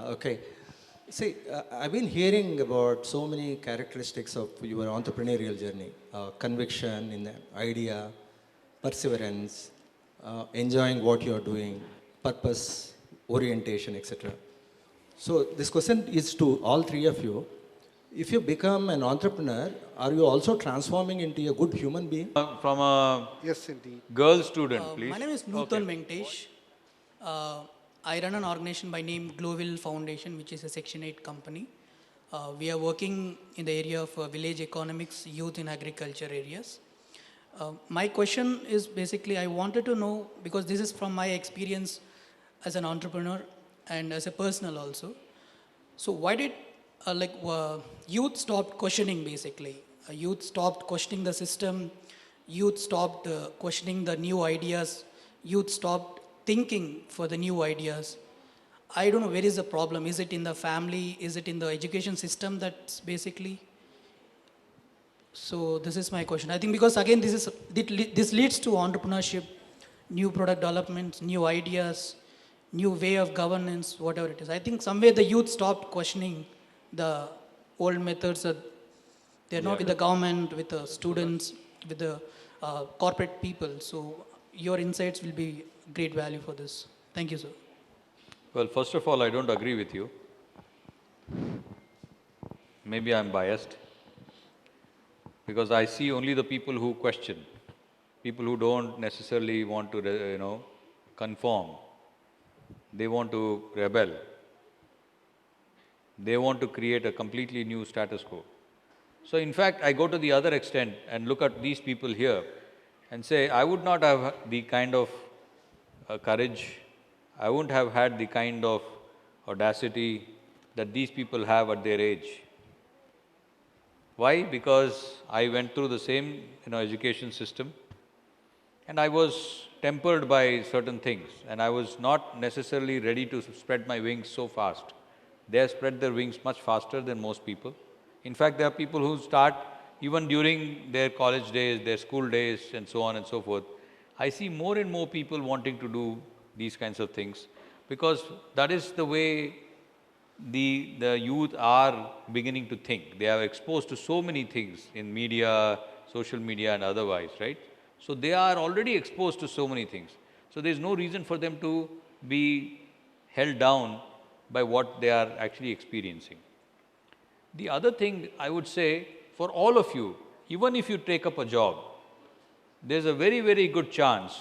Okay. See, I've been hearing about so many characteristics of your entrepreneurial journey. Conviction in the idea, perseverance, enjoying what you're doing, purpose, orientation, etc. So this question is to all three of you. If you become an entrepreneur, are you also transforming into a good human being? From a Yes, indeed. girl student, please. My name is Nutan Venkatesh. I run an organization by name Global Foundation, which is a Section 8 company. We are working in the area of village economics, youth in agriculture areas. My question is basically I wanted to know, because this is from my experience as an entrepreneur and as a personal also. So why did youth stopped questioning basically? Youth stopped questioning the system. Youth stopped questioning the new ideas. Youth stopped thinking for the new ideas. I don't know where is the problem. Is it in the family? Is it in the education system that's basically? So this is my question. I think because again this leads to entrepreneurship, new product development, new ideas, new way of governance, whatever it is. I think somewhere the youth stopped questioning the old methods. They're not with the government, with the students, with the corporate people. So your insights will be great value for this. Thank you, sir. Well, first of all, I don't agree with you. Maybe I'm biased because I see only the people who question, people who don't necessarily want to, conform. They want to rebel. They want to create a completely new status quo. So in fact, I go to the other extent and look at these people here and say, I would not have the kind of courage, I wouldn't have had the kind of audacity that these people have at their age. Why? Because I went through the same education system and I was tempered by certain things and I was not necessarily ready to spread my wings so fast. They have spread their wings much faster than most people. In fact, there are people who start even during their college days, their school days and so on and so forth. I see more and more people wanting to do these kinds of things because that is the way the youth are beginning to think. They are exposed to so many things in media, social media and otherwise, right? So they are already exposed to so many things. So there is no reason for them to be held down by what they are actually experiencing. The other thing I would say for all of you, even if you take up a job, there's a very, very good chance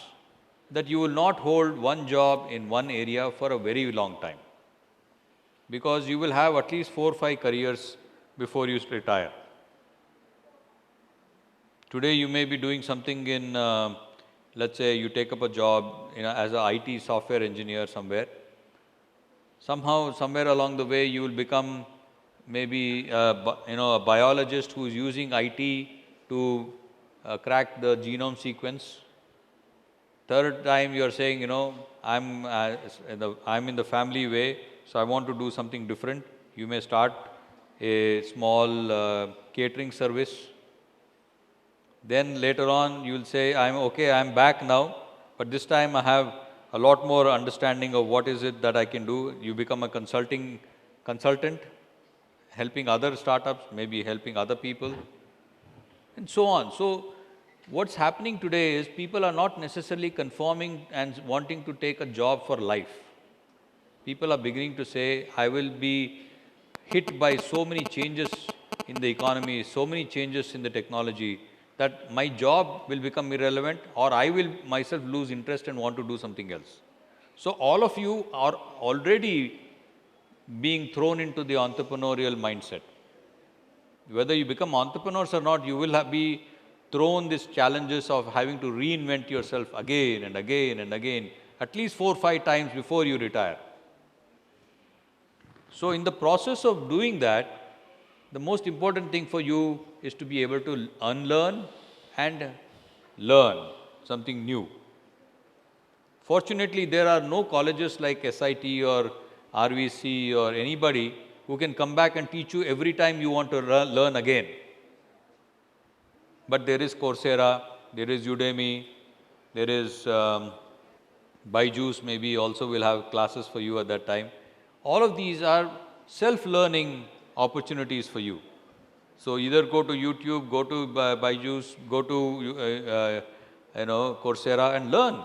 that you will not hold one job in one area for a very long time, because you will have at least 4 or 5 careers before you retire. Today you may be doing something in, let's say you take up a job as an IT software engineer somewhere. Somehow, somewhere along the way, you will become maybe a biologist who is using IT to crack the genome sequence. Third time you are saying, I'm in the family way, so I want to do something different. You may start a small catering service. Then later on you will say, I'm back now, but this time I have a lot more understanding of what is it that I can do. You become a consultant, helping other startups, maybe helping other people, and so on. So what's happening today is people are not necessarily conforming and wanting to take a job for life. People are beginning to say, I will be hit by so many changes in the economy, so many changes in the technology, that my job will become irrelevant or I will myself lose interest and want to do something else. So all of you are already being thrown into the entrepreneurial mindset. Whether you become entrepreneurs or not, you will be thrown these challenges of having to reinvent yourself again and again and again, at least 4 or 5 times before you retire. So in the process of doing that, the most important thing for you is to be able to unlearn and learn something new. Fortunately, there are no colleges like SIT or RVC or anybody who can come back and teach you every time you want to learn again. But there is Coursera, there is Udemy, there is Byju's maybe also will have classes for you at that time. All of these are self-learning opportunities for you. So either go to YouTube, go to Byju's, go to Coursera and learn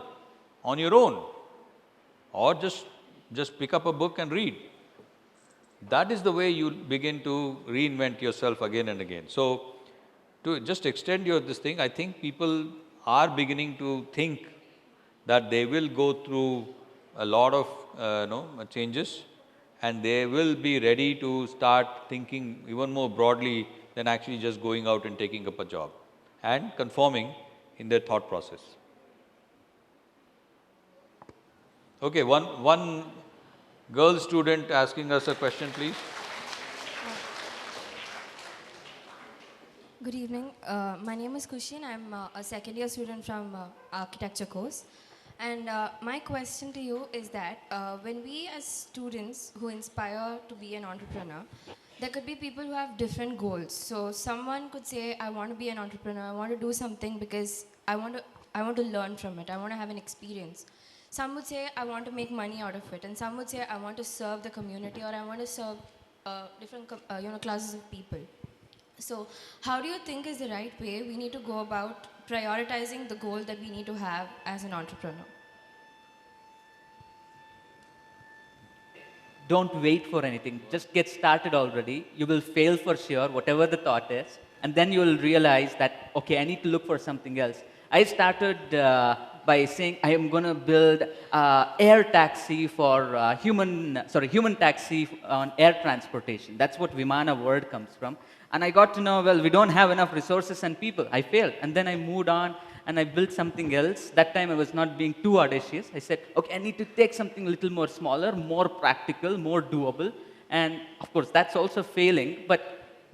on your own, or just pick up a book and read. That is the way you begin to reinvent yourself again and again. So to just extend this thing, I think people are beginning to think that they will go through a lot of changes, and they will be ready to start thinking even more broadly than actually just going out and taking up a job and conforming in their thought process. Okay, one girl student asking us a question, please. Good evening. My name is Kushin. I'm a second year student from architecture course. And my question to you is that when we as students who inspire to be an entrepreneur, there could be people who have different goals. So someone could say, I want to be an entrepreneur. I want to do something because I want to learn from it. I want to have an experience. Some would say, I want to make money out of it. And some would say, I want to serve the community, or I want to serve different classes of people. So how do you think is the right way we need to go about prioritizing the goal that we need to have as an entrepreneur? Don't wait for anything. Just get started already. You will fail for sure, whatever the thought is. And then you will realize that, okay, I need to look for something else. I started by saying I am going to build air taxi for human taxi on air transportation. That's what Vimana word comes from. And I got to know, well, we don't have enough resources and people. I failed. And then I moved on and I built something else. That time I was not being too audacious. I said, okay, I need to take something a little more smaller, more practical, more doable. And of course, that's also failing. But,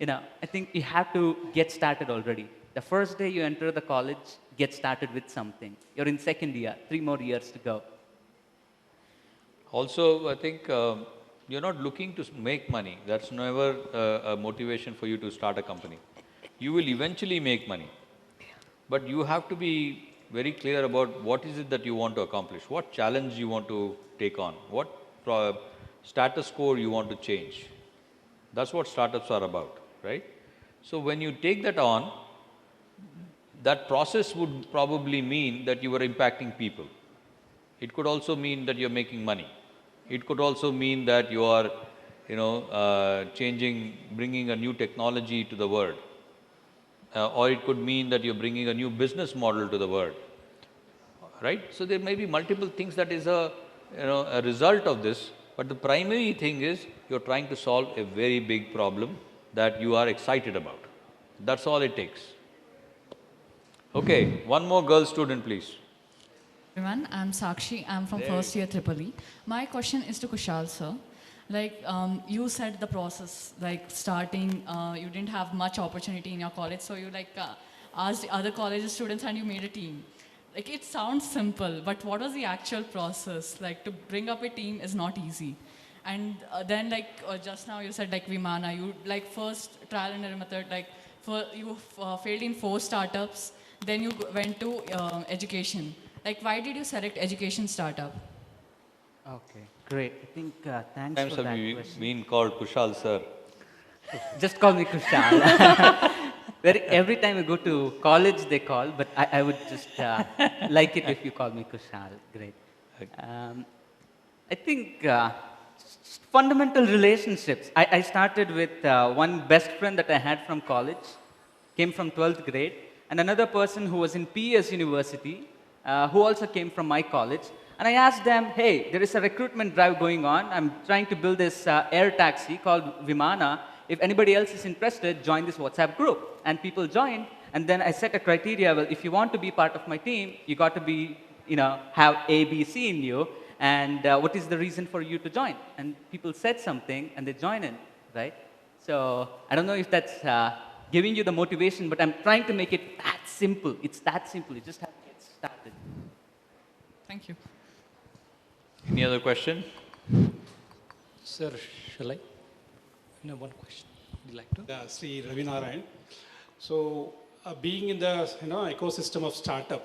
I think you have to get started already. The first day you enter the college, get started with something. You're in second year, 3 more years to go. Also, I think you're not looking to make money. That's never a motivation for you to start a company. You will eventually make money. But you have to be very clear about what is it that you want to accomplish, what challenge you want to take on, what status quo you want to change. That's what startups are about, right? So when you take that on, that process would probably mean that you are impacting people. It could also mean that you're making money. It could also mean that you are, bringing a new technology to the world. Or it could mean that you're bringing a new business model to the world, right? So there may be multiple things that is a result of this, but the primary thing is you're trying to solve a very big problem that you are excited about. That's all it takes. Okay, one more girl student, please. Everyone, I'm Sakshi. I'm from first year EEE. My question is to Kushal, sir. Like you said, the process, like starting, you didn't have much opportunity in your college, so you asked the other college students and you made a team. Like it sounds simple, but what was the actual process? Like to bring up a team is not easy. And then just now you said Vimana, you first trial and error method, you failed in 4 startups, then you went to education. Why did you select education startup? Okay, great. I think thanks Times for have that you question. been called Kushal, sir? Just call me Kushal. Every time I go to college, they call, but I would just like it if you call me Kushal. Great. I think fundamental relationships. I started with one best friend that I had from college, came from 12th grade, and another person who was in PS University, who also came from my college. And I asked them, hey, there is a recruitment drive going on. I'm trying to build this air taxi called Vimana. If anybody else is interested, join this WhatsApp group. And people joined. And then I set a criteria. Well, if you want to be part of my team, you got to be, have A, B, C in you. And what is the reason for you to join? And people said something, and they joined in, right? So I don't know if that's giving you the motivation, but I'm trying to make it that simple. It's that simple. You just have to get started. Thank you. Any other question? Sir, shall I? No, one question. Would you like to? Sri Ravi Narayan. So, being in the ecosystem of startup,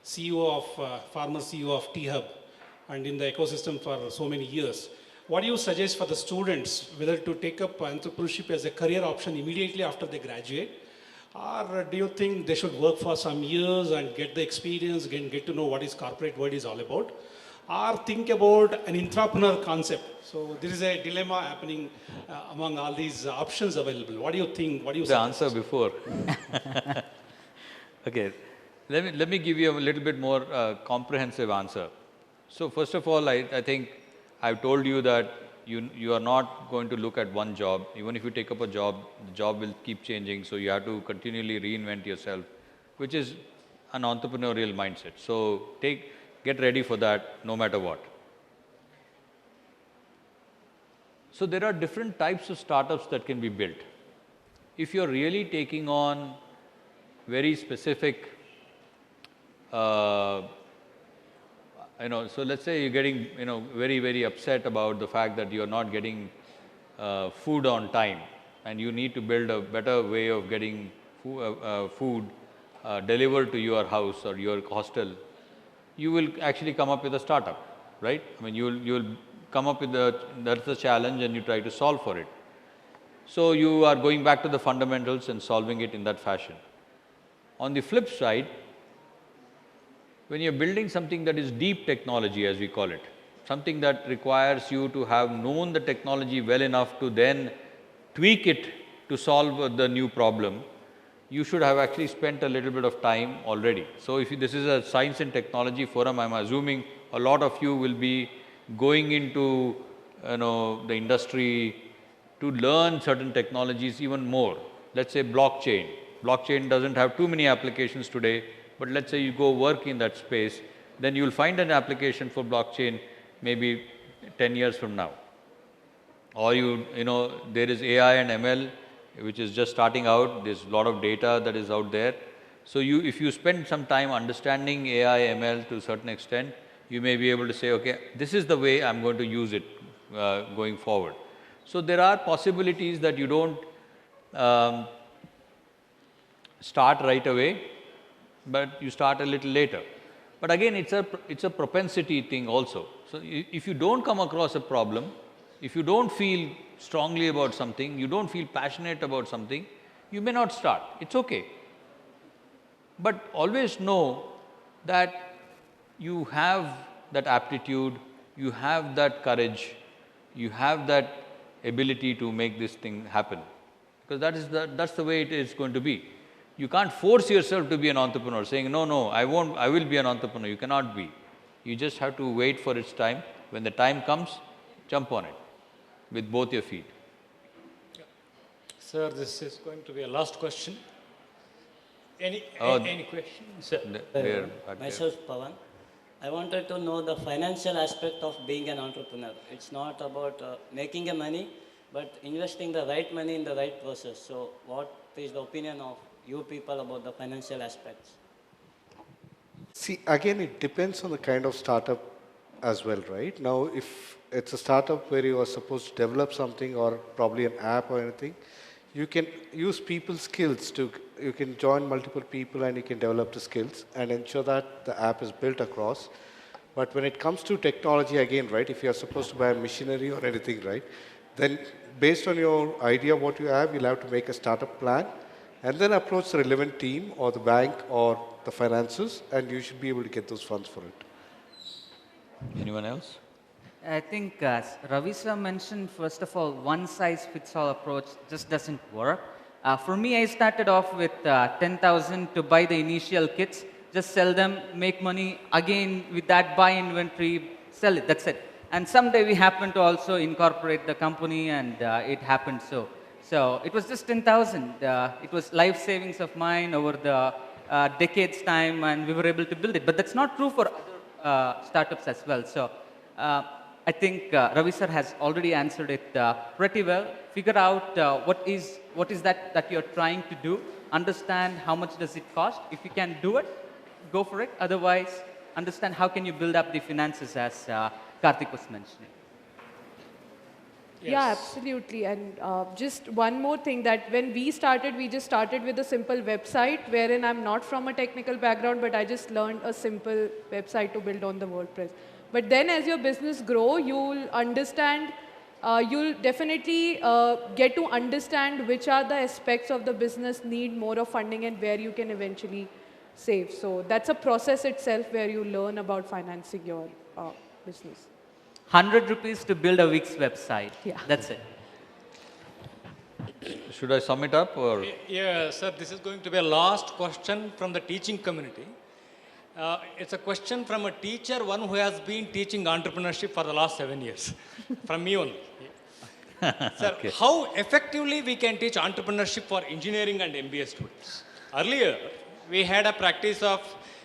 CEO of former CEO of T-Hub, and in the ecosystem for so many years, what do you suggest for the students, whether to take up entrepreneurship as a career option immediately after they graduate, or do you think they should work for some years and get the experience, get to know what is corporate world is all about, or think about an entrepreneur concept? So there is a dilemma happening among all these options available. What do you think? What do you The suggest? answer before. Okay, let me give you a little bit more comprehensive answer. So first of all, I think I've told you that you are not going to look at one job. Even if you take up a job, the job will keep changing. So you have to continually reinvent yourself, which is an entrepreneurial mindset. So get ready for that no matter what. So there are different types of startups that can be built. If you're really taking on very specific, so let's say you're getting, very, very upset about the fact that you're not getting food on time, and you need to build a better way of getting food delivered to your house or your hostel, you will actually come up with a startup, right? I mean, you'll come up with that's the challenge, and you try to solve for it. So you are going back to the fundamentals and solving it in that fashion. On the flip side, when you're building something that is deep technology, as we call it, something that requires you to have known the technology well enough to then tweak it to solve the new problem, you should have actually spent a little bit of time already. So if this is a science and technology forum, I'm assuming a lot of you will be going into the industry to learn certain technologies even more. Let's say blockchain. Blockchain doesn't have too many applications today, but let's say you go work in that space, then you'll find an application for blockchain maybe 10 years from now. Or there is AI and ML, which is just starting out. There's a lot of data that is out there. So if you spend some time understanding AI, ML to a certain extent, you may be able to say, okay, this is the way I'm going to use it going forward. So there are possibilities that you don't start right away, but you start a little later. But again, it's a propensity thing also. So if you don't come across a problem, if you don't feel strongly about something, you don't feel passionate about something, you may not start. It's okay. But always know that you have that aptitude, you have that courage, you have that ability to make this thing happen. Because that's the way it is going to be. You can't force yourself to be an entrepreneur, saying, no, I will be an entrepreneur. You cannot be. You just have to wait for its time. When the time comes, jump on it with both your feet. Sir, this is going to be a last question. Any question? Sir. Myself, Pawan. I wanted to know the financial aspect of being an entrepreneur. It's not about making a money, but investing the right money in the right process. So what is the opinion of you people about the financial aspects? See, again, it depends on the kind of startup as well, right? Now, if it's a startup where you are supposed to develop something or probably an app or anything, you can use people's skills you can join multiple people and you can develop the skills and ensure that the app is built across. But when it comes to technology, again, right, if you are supposed to buy a machinery or anything, right, then based on your idea what you have, you'll have to make a startup plan and then approach the relevant team or the bank or the finances, and you should be able to get those funds for it. Anyone else? I think Ravi sir mentioned, first of all, one size fits all approach just doesn't work. For me, I started off with 10,000 to buy the initial kits, just sell them, make money, again with that buy inventory, sell it, that's it. And someday we happened to also incorporate the company, and it happened so. So it was just 10,000. It was life savings of mine over the decades time, and we were able to build it. But that's not true for other startups as well. So I think Ravi sir has already answered it pretty well. Figure out what is that you're trying to do. Understand how much does it cost. If you can do it, go for it. Otherwise, understand how can you build up the finances, as Karthik was mentioning. Yeah, absolutely. And just one more thing, that when we just started with a simple website, wherein I'm not from a technical background, but I just learned a simple website to build on the WordPress. But then as your business grow, you'll understand, you'll definitely get to understand which are the aspects of the business need more of funding and where you can eventually save. So that's a process itself where you learn about financing your business. 100 rupees to build a Wix website. Yeah. That's it. Should I sum it up or? Yeah, sir, this is going to be a last question from the teaching community. It's a question from a teacher, one who has been teaching entrepreneurship for the last 7 years, from me only. Sir, Okay. how effectively we can teach entrepreneurship for engineering and MBA students? Earlier, we had a practice of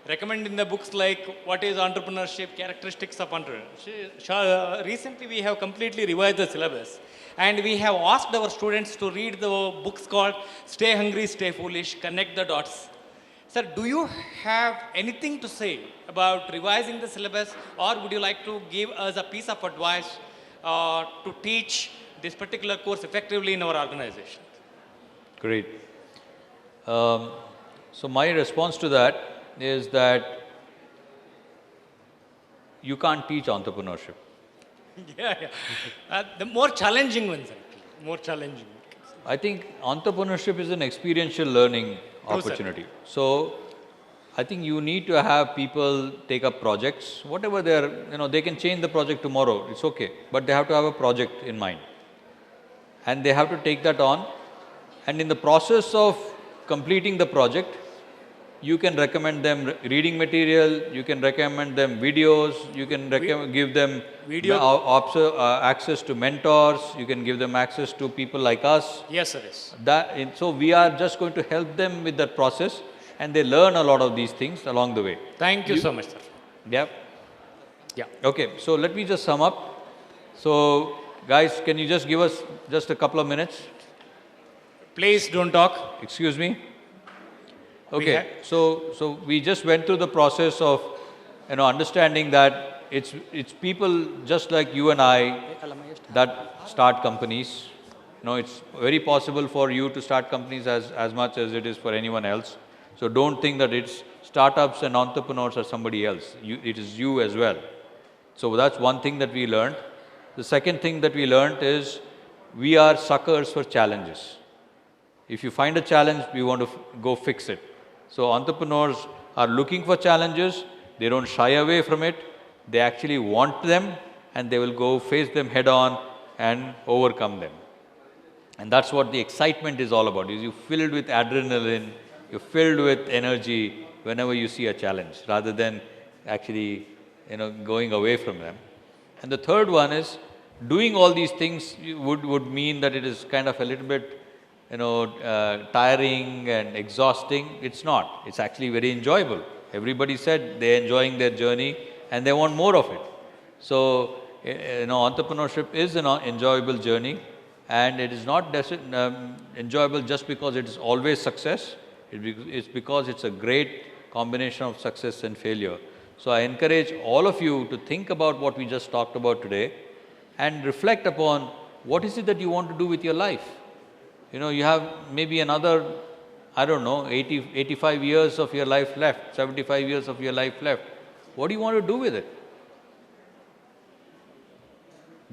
recommending the books like what is entrepreneurship, characteristics of entrepreneurship. Recently, we have completely revised the syllabus and we have asked our students to read the books called Stay Hungry, Stay Foolish, Connect the Dots. Sir, do you have anything to say about revising the syllabus, or would you like to give us a piece of advice to teach this particular course effectively in our organization? Great. So my response to that is that you can't teach entrepreneurship. Yeah. The more challenging ones, actually. More challenging. I think entrepreneurship is an experiential learning True, sir. opportunity. So I think you need to have people take up projects, whatever they can change the project tomorrow, it's okay. But they have to have a project in mind. And they have to take that on. And in the process of completing the project, you can recommend them reading material, you can recommend them videos, you can give them access to mentors, you can give them access to people like us. Yes, sir. Yes. So we are just going to help them with that process, and they learn a lot of these things along the way. Thank you so much, sir. Yeah. Yeah. Okay, so let me just sum up. So guys, can you just give us just a couple of minutes? Please don't talk. Excuse me? Okay, so we just went through the process of understanding that it's people just like you and I that start companies. It's very possible for you to start companies as much as it is for anyone else. So don't think that it's startups and entrepreneurs or somebody else. It is you as well. So that's one thing that we learned. The second thing that we learned is we are suckers for challenges. If you find a challenge, we want to go fix it. So entrepreneurs are looking for challenges. They don't shy away from it. They actually want them, and they will go face them head on and overcome them. And that's what the excitement is all about. Is you're filled with adrenaline, you're filled with energy whenever you see a challenge, rather than actually going away from them. And the third one is doing all these things would mean that it is kind of a little bit tiring and exhausting. It's not. It's actually very enjoyable. Everybody said they're enjoying their journey and they want more of it. So, entrepreneurship is an enjoyable journey, and it is not enjoyable just because it is always success. It's because it's a great combination of success and failure. So, I encourage all of you to think about what we just talked about today and reflect upon what is it that you want to do with your life. You have maybe another, 85 years of your life left, 75 years of your life left. What do you want to do with it?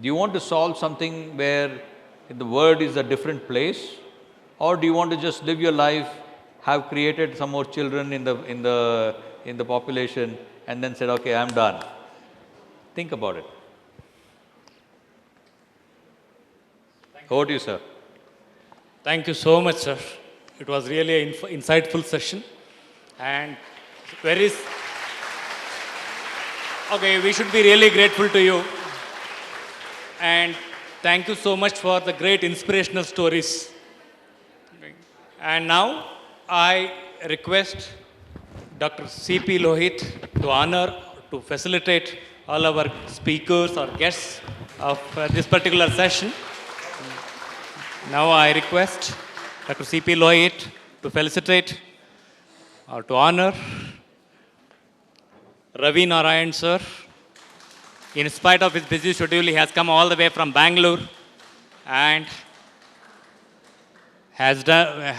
Do you want to solve something where the world is a different place? Or do you want to just live your life, have created some more children in the population, and then said, okay, I'm done? Think about it. Over to you, sir. Thank you so much, sir. It was really an insightful session. And we should be really grateful to you. And thank you so much for the great inspirational stories. And now I request Dr. C.P. Lohit to facilitate all our speakers or guests of this particular session. Now I request Dr. C.P. Lohit to felicitate or to honor Ravi Narayan sir. In spite of his busy schedule, he has come all the way from Bangalore and has done.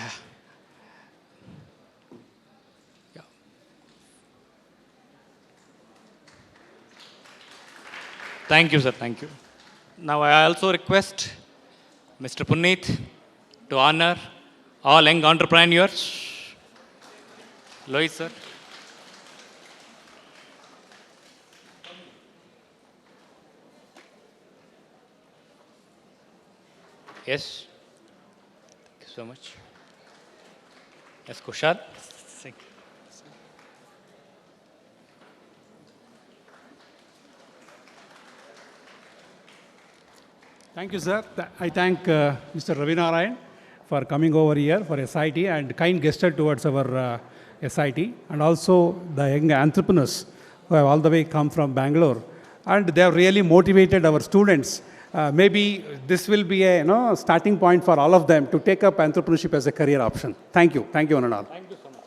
Thank you, sir. Thank you. Now, I also request Mr. Puneet to honor all young entrepreneurs. Lois, sir. Yes. Thank you so much. Yes, Kushal. Thank you. Thank you, sir. I thank Mr. Ravi Narayan for coming over here for SIT and kind gesture towards our SIT, and also the young entrepreneurs who have all the way come from Bangalore, and they have really motivated our students. Maybe this will be a starting point for all of them to take up entrepreneurship as a career option. Thank you, one and all. Thank you so much.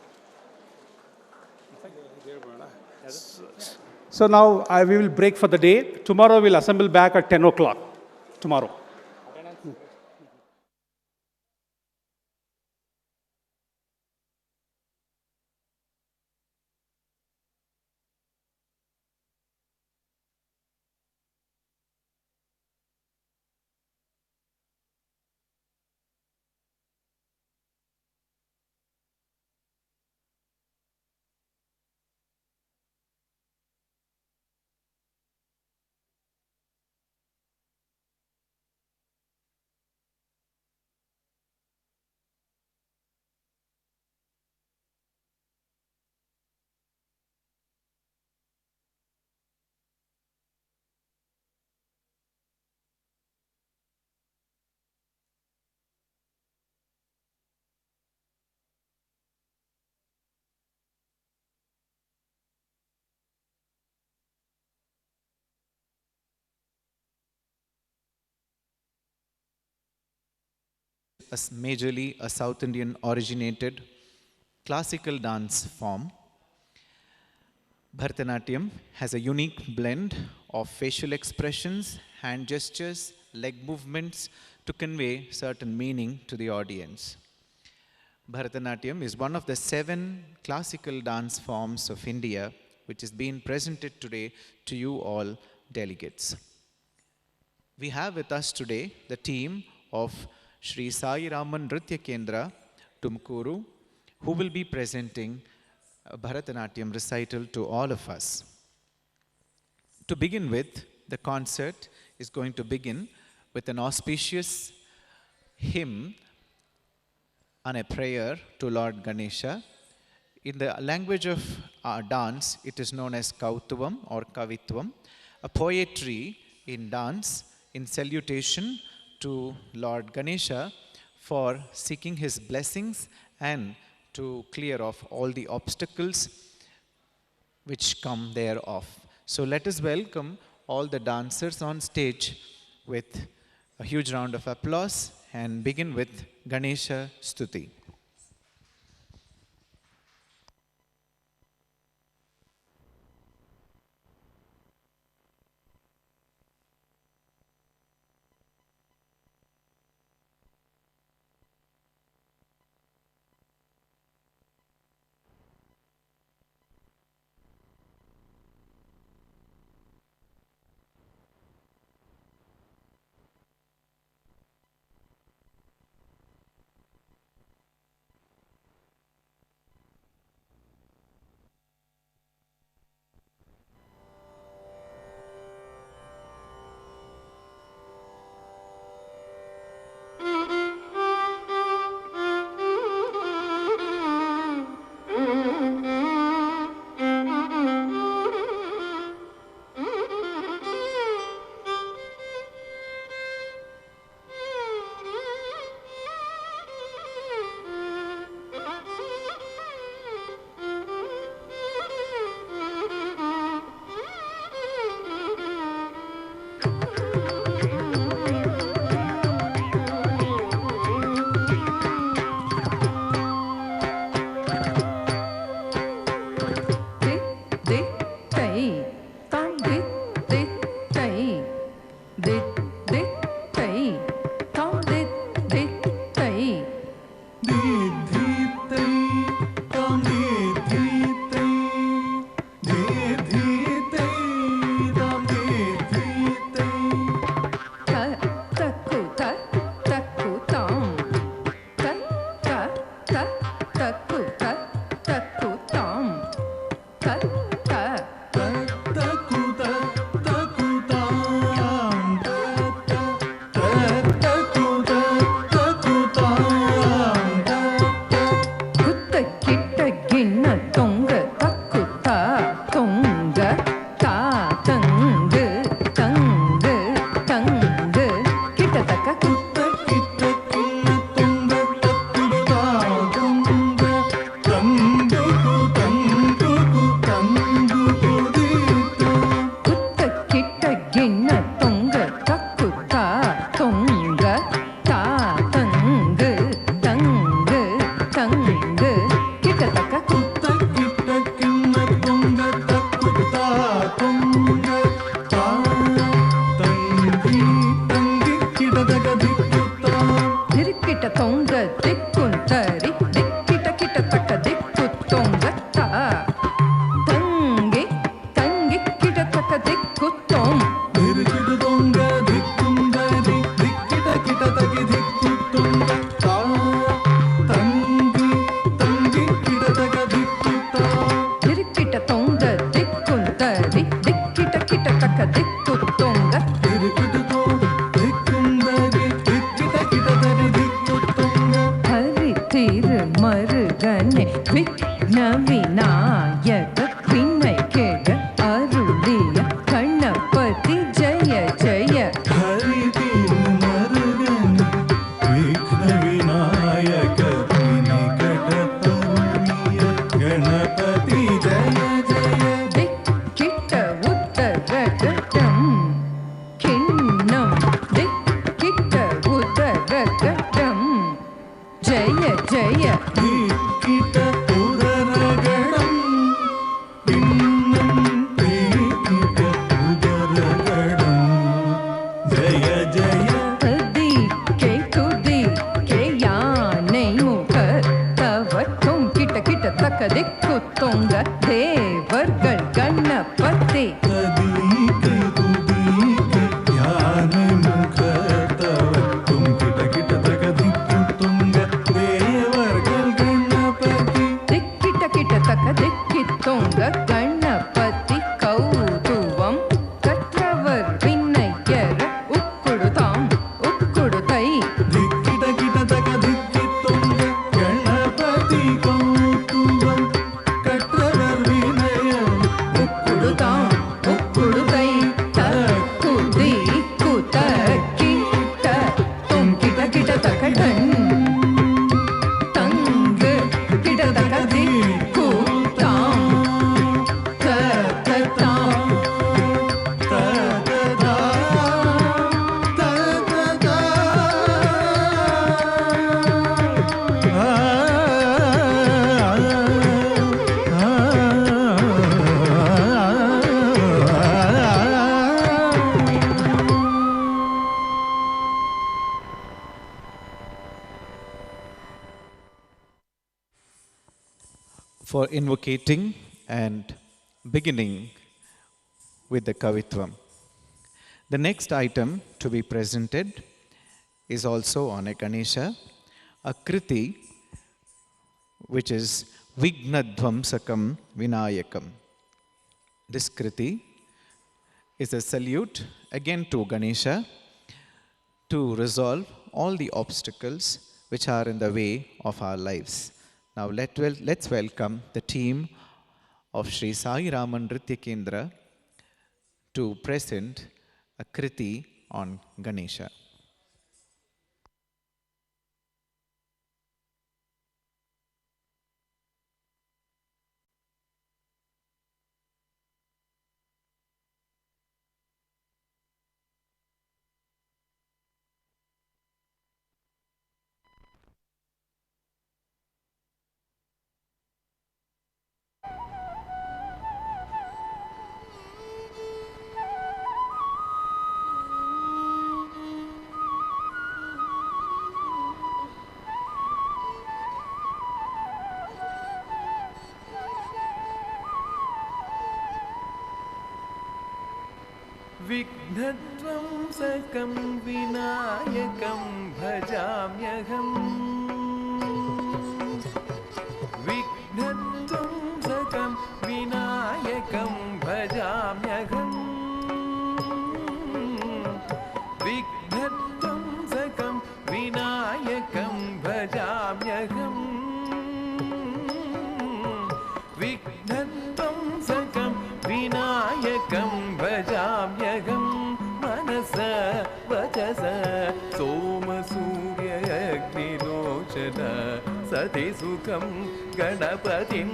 So now we will break for the day. Tomorrow we'll assemble back at 10 o'clock. Tomorrow. Majorly a South Indian originated classical dance form. Bharatanatyam has a unique blend of facial expressions, hand gestures, leg movements to convey certain meaning to the audience. Bharatanatyam is one of the 7 classical dance forms of India which is being presented today to you all delegates. We have with us today the team of Sri Sai Raman Nritya Kendra, Tumkuru, who will be presenting a Bharatanatyam recital to all of us. To begin with, the concert is going to begin with an auspicious hymn and a prayer to Lord Ganesha. In the language of dance, it is known as Kautvam or Kavitvam, a poetry in dance in salutation to Lord Ganesha for seeking his blessings and to clear off all the obstacles which come thereof. So let us welcome all the dancers on stage with a huge round of applause and begin with Ganesha Stuti. जय तदी के याने मुखर तव तुम kit kit तक दिक्कु तुंग देवर्गल Ganpati दिक्किट kit तक दिक्कि तुंग गणपति कौतुवं कत्रवर विनय्यर उक्कुडुतां उक्कुडुतै उक्कुडुतां उक्कुडुतै तक्कुदि कुतक्किट तुं kit kit तक ढन् तंग किट तक दिक्कुतां तततां For invocating and beginning with the Kavitvam. The next item to be presented is also on a Ganesha, a Kriti, which is Vignadvamsakam Vinayakam. This Kriti is a salute again to Ganesha to resolve all the obstacles which are in the way of our lives. Now let's welcome the team of Sri Sai Raman Nritya Kendra to present a Kriti on Ganesha. विघ्नध्वंसकं विनायकं भजाम्यहम् विघ्नध्वंसकं विनायकं भजाम्यहम् विघ्नध्वंसकं विनायकं भजाम्यहम् विघ्नध्वंसकं विनायकं भजाम्यहं मनस वचस सोमसूर्यग्निलोचन सतिसुखं गणपतिं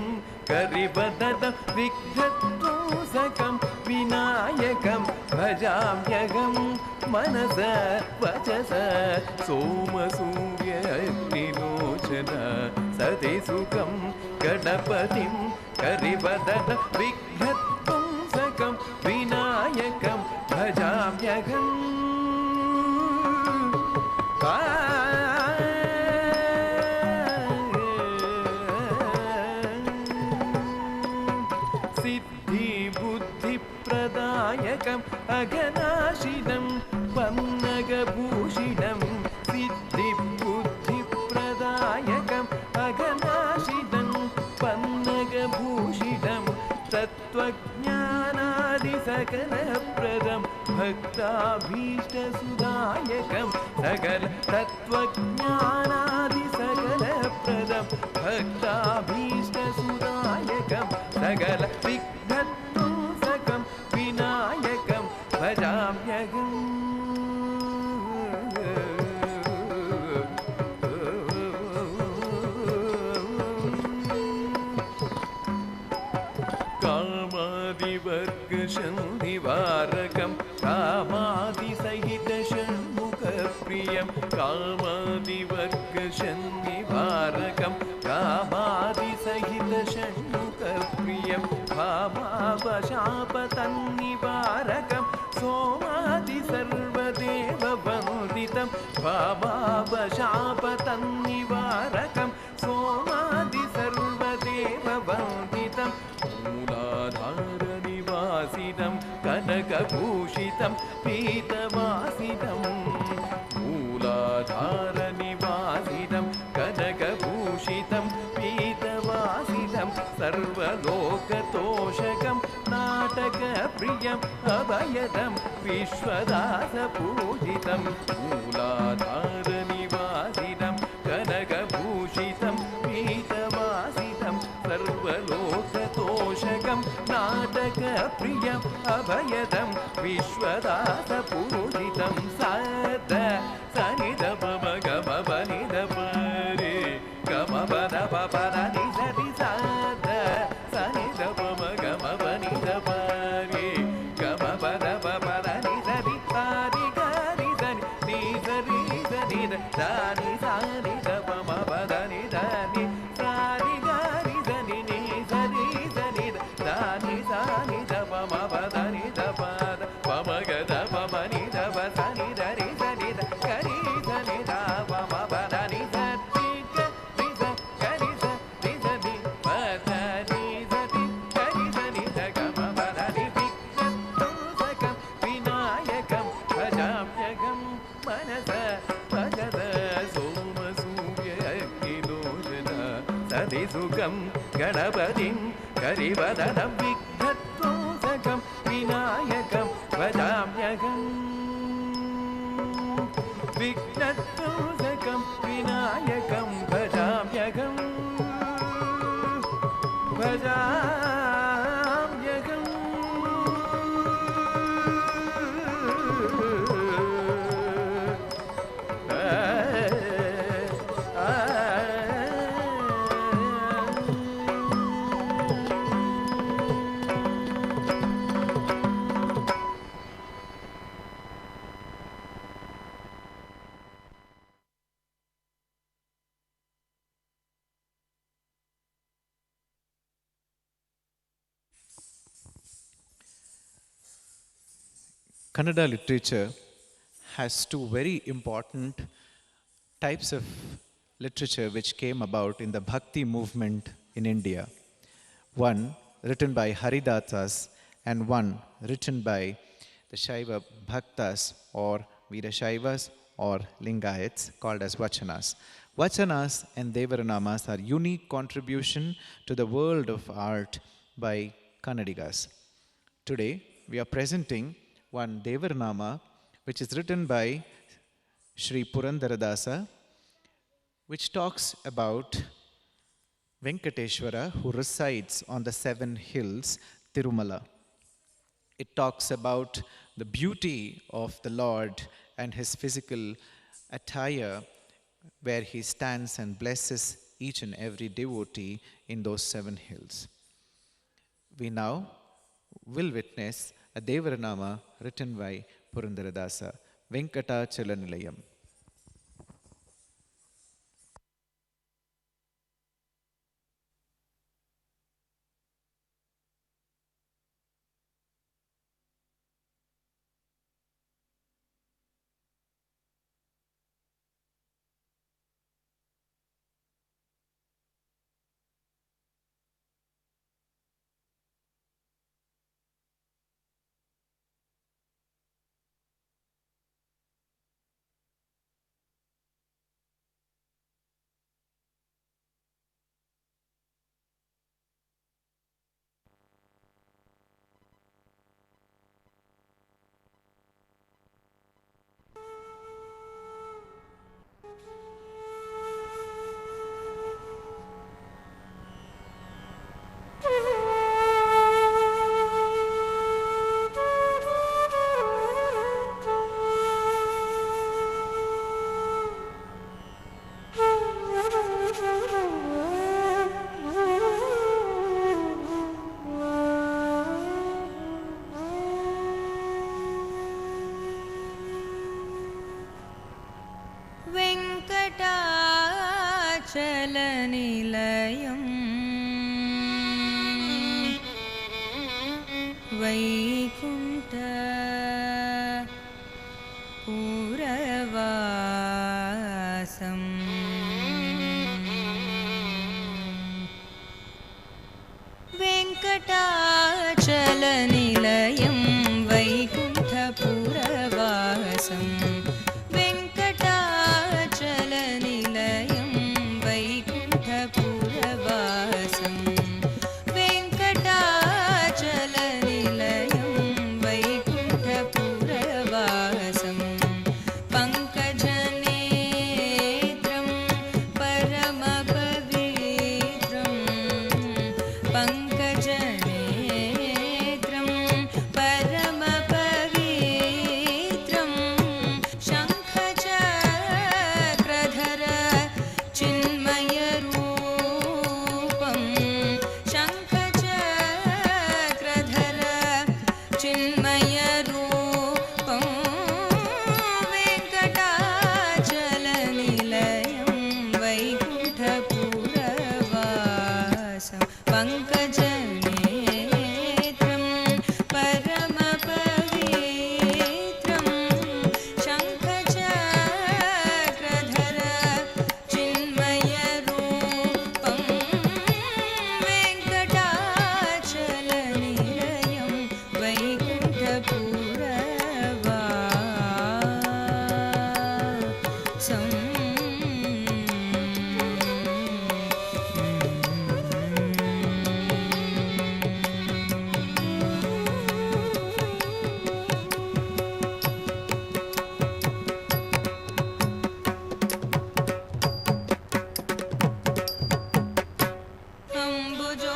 करिबदत विघ्नध्वंसकं विनायकं भजाम्यहं मनस वचस सोमसूर्यग्निलोचन सतिसुखं गणपतिं करिबदत विघ्नध्वंसकं विनायकं भजाम्यहम् सिद्धिबुद्धिप्रदायकम् अघनाशिनं पन्नगभूषिणं सिद्धिबुद्धिप्रदायकम् अघनाशिनं पन्नगभूषिणं तत्त्वज्ञानादिसकलप्रदं भक्ताभीष्टसुदायकं सकल तत्त्वज्ञानादिसकलप्रदं भक्ताभीष्टसुदायकं सकल विघ्नध्वंसकं विनायकं भजाम्यहम् कामादिवर्गशन्धिवारकं कामादिसहितषण्मुखप्रियं कामादिवर्गशन्निवारकं कामादिसहितषण्मुखप्रियं भामावशापतन्निवारकं सोमादिसर्वदेववन्दितं भामावशापतन्निवारकं सोमादिसर्वदेववन्दितं मूलाधारनिवासितं कनकभूषितं पीतवासितं मूलाधारनिवासितं कनकभूषितं पीतवासितं सर्वलोकतोषकं नाटकप्रियम् अभयदं विश्वदासपूजितं मूलाधारनिवासितं कनकभूषितं पीतवासितं सर्वलोकतोषकं नाटकप्रियम् अभयदं विश्वदासपूजितं सद सनिधपमगमपनिधपरे गमपदपपदनि सरि सद सनिधपमगमपनिधपरे गमपदपपदनि सरि सारि गरि सनि नि सरि सनि दानि सानि दपमपदनि दानि सारि गरि सनि नि सरि सनि दानि सानि दपमपदनि दपद पमगदपमनि दप सनि दरि सनि गरि सनि दपमपदनि सरि गरि गरि सनि सनि पदनि सनि गरि सनि दगमपदनि विघ्नतोषकं विनायकं भजाम्यहं मनस भजत सोमसूर्यग्निलोचन सतिसुखं गणपतिं करिवदनं विघ्नतोषकं विनायकं भजाम्यहं विघ्नतोषकं विनायकं भजाम्यहं भजाम्यहम् Kannada literature has two very important types of literature which came about in the Bhakti movement in India. One written by Haridasas and one written by the Shaiva Bhaktas or Veerashaivas or Lingayats called as Vachanas. Vachanas and Devaranamas are unique contribution to the world of art by Kannadigas. Today we are presenting one Devaranama which is written by Sri Purandaradasa, which talks about Venkateshwara who resides on the seven hills Tirumala. It talks about the beauty of the Lord and his physical attire where he stands and blesses each and every devotee in those seven hills. We now will witness a Devaranama written by Purandaradasa, Venkatachalanilayam. वेङ्कटाचलनिलयम् वैकुण्ठ पुरवासम् वेङ्कटाचलनिलयं वैकुण्ठपुरवासं वेङ्कटाचलनिलयं वैकुण्ठपुरवासं वेङ्कटाचलनिलयं वैकुण्ठपुरवासं पङ्कजनेत्रं परमपवित्रं पङ्कजनेत्रं परमपवित्रं शङ्खचक्रधर चिन्मयरूपं शङ्खचक्रधर चिन्मयरूपं वेङ्कटाचलनिलयं वैकुण्ठपुरवासं पङ्कजनेत्रं परमपवित्रं शङ्खचक्रधर चिन्मयरूपं वेङ्कटाचलनिलयं वैकुण्ठपुरवासम्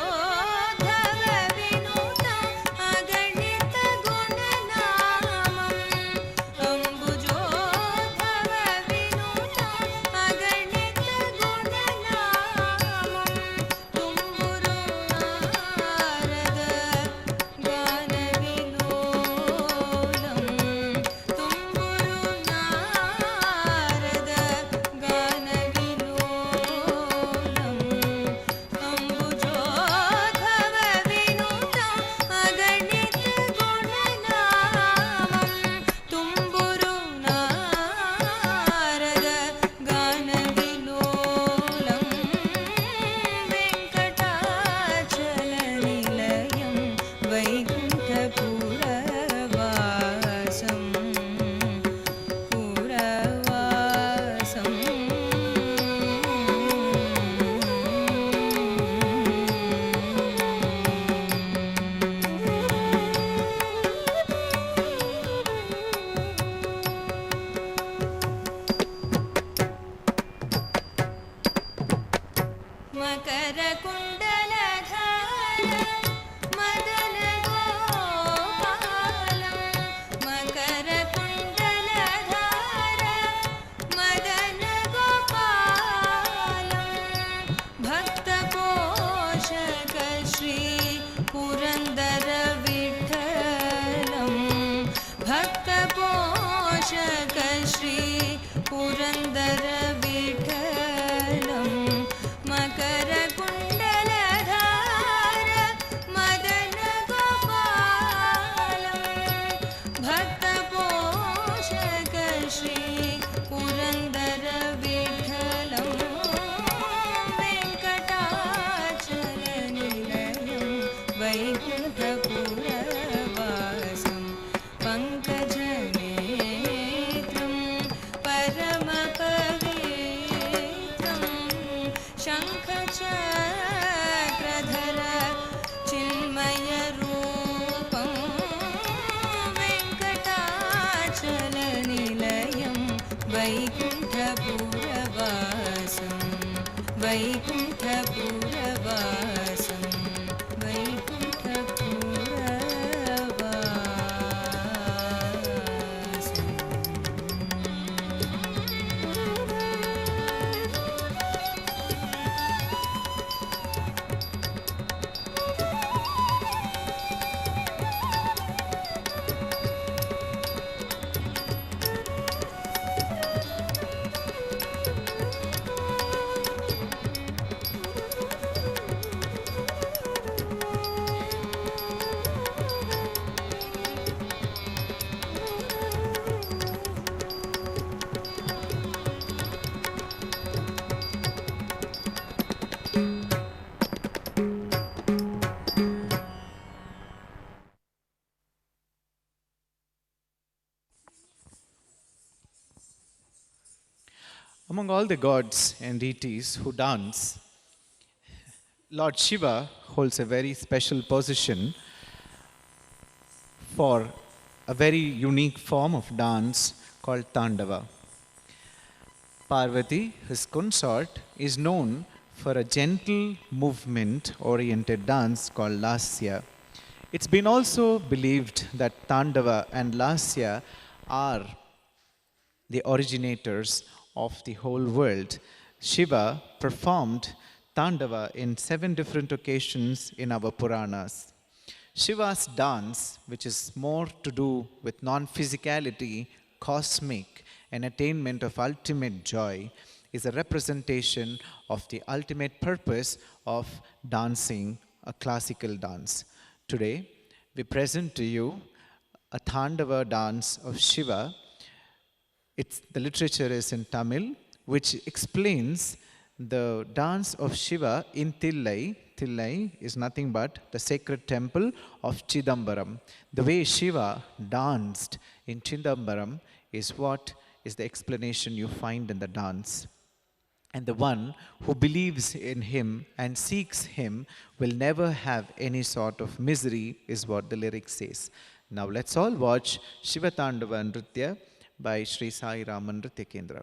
अम्बुजोद्धव विनुतम् अगणितगुणनामम् अम्बुजोद्धव विनुतम् अगणितगुणनामम् तुम्बुरु नारद गानविलोलम् तुम्बुरु नारद गानविलोलम् अम्बुजोद्धव विनुतम् अगणितगुणनामम् तुम्बुरु नारद गानविलोलम् वेङ्कटाचलनिलयं वैकुण्ठपुरवासम् मकरकुण्डलधार मदनगोपालं मकरकुण्डलधार मदनगोपालं भक्तपोषक श्री पुरन्दरविठ्ठलं भक्तपोषक श्री पुरन्दरविठ्ठलं मकरकुण्डलधार मदनगोपालं भक्तपोषक श्री पुरन्दरविठ्ठलं वेङ्कटाचलनिलयं वैकुण्ठपुरवासं पङ्कजनेत्रं परमपवित्रं शङ्खचक्रधर चिन्मयरूपं वेङ्कटाचलनिलयं वैकुण्ठपुरवासं वैकुण्ठपुरवासं Among all the gods and deities who dance, Lord Shiva holds a very special position for a very unique form of dance called Tandava. Parvati, his consort, is known for a gentle movement-oriented dance called Lasya. It's been also believed that Tandava and Lasya are the originators of the whole world. Shiva performed Tandava in 7 different occasions in our Puranas. Shiva's dance, which is more to do with non-physicality, cosmic, and attainment of ultimate joy, is a representation of the ultimate purpose of dancing a classical dance. Today, we present to you a Tandava dance of Shiva. The literature is in Tamil, which explains the dance of Shiva in Thillai. Thillai is nothing but the sacred temple of Chidambaram. The way Shiva danced in Chidambaram is what is the explanation you find in the dance. And the one who believes in him and seeks him will never have any sort of misery, is what the lyric says. Now let's all watch Shiva Tandava Nritya by Sri Sai Raman Nritya Kendra.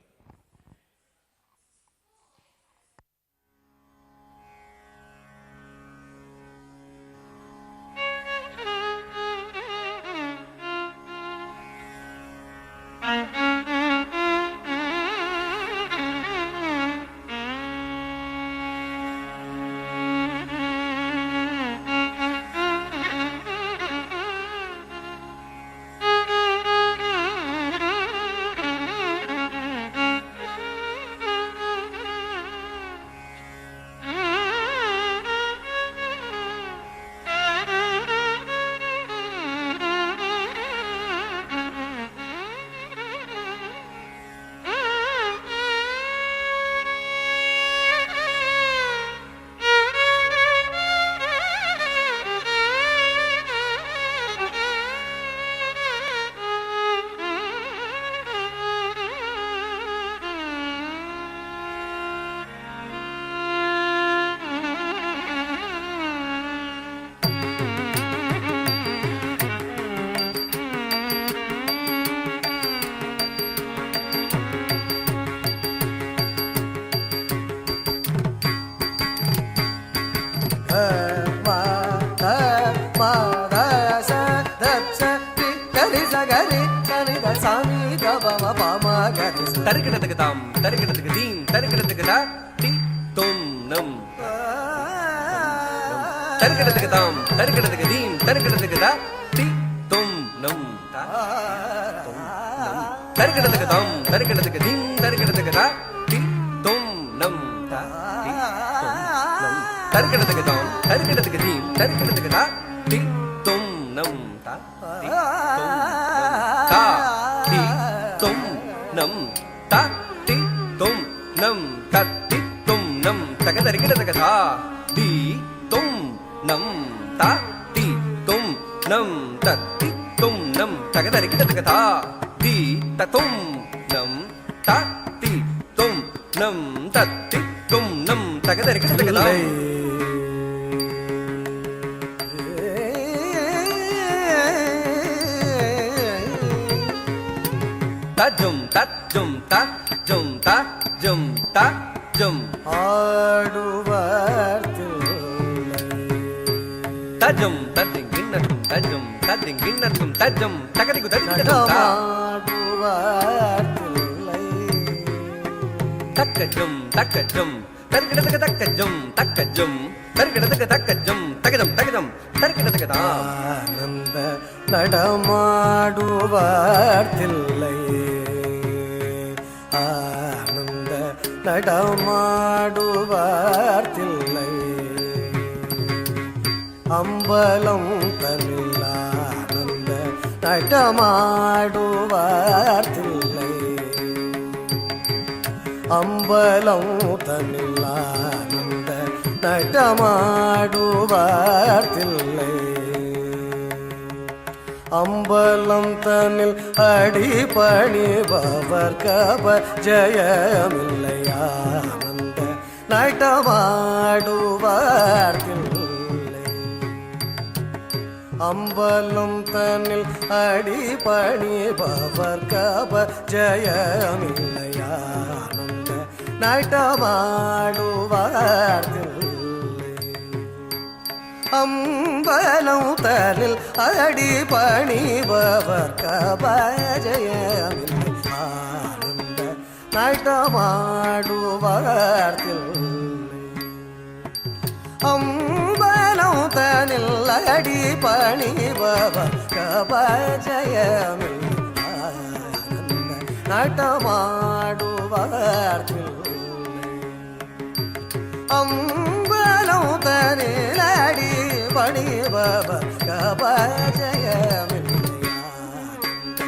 தருகிடத்துக்குதாம் தருகிடத்துக்கு தீம் தருகிடத்துக்குதா டி தும் நம் தருகிடத்துக்குதாம் தருகிடத்துக்கு தீம் தருகிடத்துக்குதா டி தும் நம் தருகிடத்துக்குதாம் தருகிடத்துக்கு தீம் தருகிடத்துக்குதா டி தும் நம் தருகிடத்துக்குதாம் தருகிடத்துக்கு தீம் தருகிடத்துக்குதா டி தும் நம் தா டி தும் நம் ta ti tum nam ta ti tum nam ta ka dari kita ta di tum nam ta ti tum nam ta ti tum nam ta ka dari kita ta di ta tum nam ta ti tum nam ta ti tum nam ta ka dari kita ta tajum tajum tajum tajum tajum tajum tajum ginnatum tajum tajum ginnatum tajum takadiku tajum takajum takajum tarikadaka takajum takajum tarikadaka takajum takajum takajum tarikadaka ஆனந்த நடமாடுவார் தில்லை ஆனந்த நடமாடுவார் தில்லை அம்பலம் தனில் ஆனந்த நடமாடுவார் தில்லை அம்பலம் தனில் ஆனந்த நடமாடுவார் தில்லை அம்பலம் தன்னில் அடிபணிபவர் கப ஜெயமில்லையானந்த நட்டமாடுவார் தில்லை. அம்பலம் தன்னில் அடிபணிபவர் கப ஜெயமில்லையானந்த நட்டமாடுவார் தில்லை. அம்பலம் தனில் அடிபணிபவர் கபஜயமில்லை ஆனந்த நட்டமாடுவார் தில்லை. அம்பலம் தனில் அடிபணிபவர் கபஜயமில்லை ஆனந்த நட்டமாடுவார் தில்லை. அம்பலம் தனில் அடிபணிபவர் கபஜயமில்லையானந்த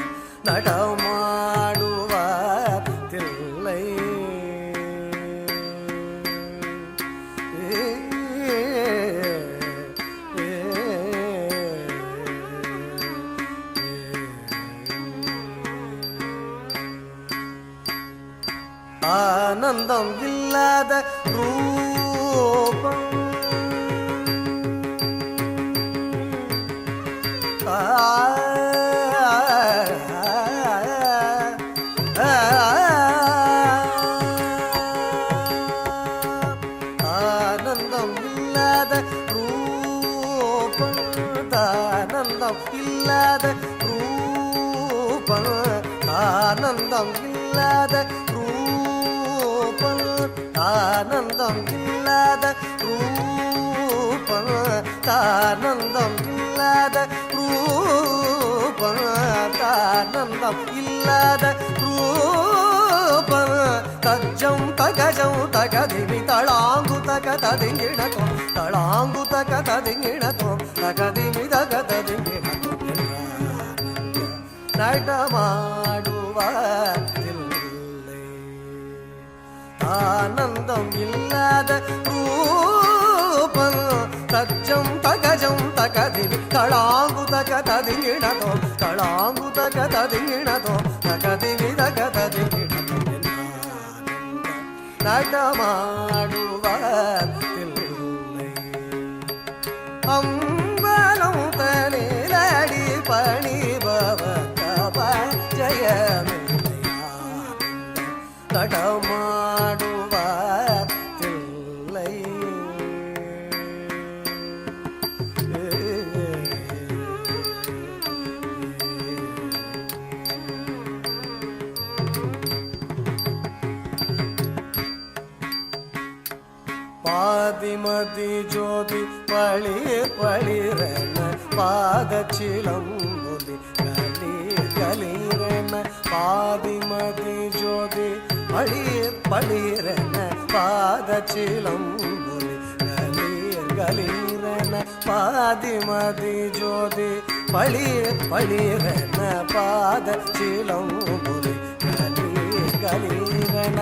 நடமாடுவார் தில்லை. ஆனந்தம் இல்லாத ரூபம் ஆனந்தம் இல்லாத ரூபம் தானந்தம் இல்லாத ரூபம் ஆனந்தம் இல்லாத ரூபம் ஆனந்தம் இல்லாத ரூபம் தானந்தம் இல்லாத ரூபம் தானந்தம் இல்லாத ரூபம் தஜ்ஜம் தகஜம் தகதிமி தளாங்கு தக ததிங்கிணதோ தளாங்கு தக ததிங்கிணதோ தகதிமி தக ததிங்கிணதோ நடமாடுவார் தில்லை. ஆனந்தம் இல்லாத ரூபம் தஜ்ஜம் தகஜம் தகதிமி தளாங்கு தக ததிங்கிணதோ தளாங்கு தக ததிங்கிணதோ தகதிமி தக ததிங்கிணதோ நடமாடுவார் தில்லை. அம்பலம் தனில் அடிபணிபவர் கபஜயமில்லையானந்த நடமாடுவார் தில்லை. பாதிமதி ஜோதி பளிர் பளிரென பாதச்சிலம்பொலி கலீர் கலீரென பாதிமதி ஜோதி பளிர் பளிரென பாதச்சிலம்பொலி கலீர் கலீரென பாதிமதி ஜோதி பளிர் பளிரென பாதச்சிலம்பொலி கலீர் கலீரென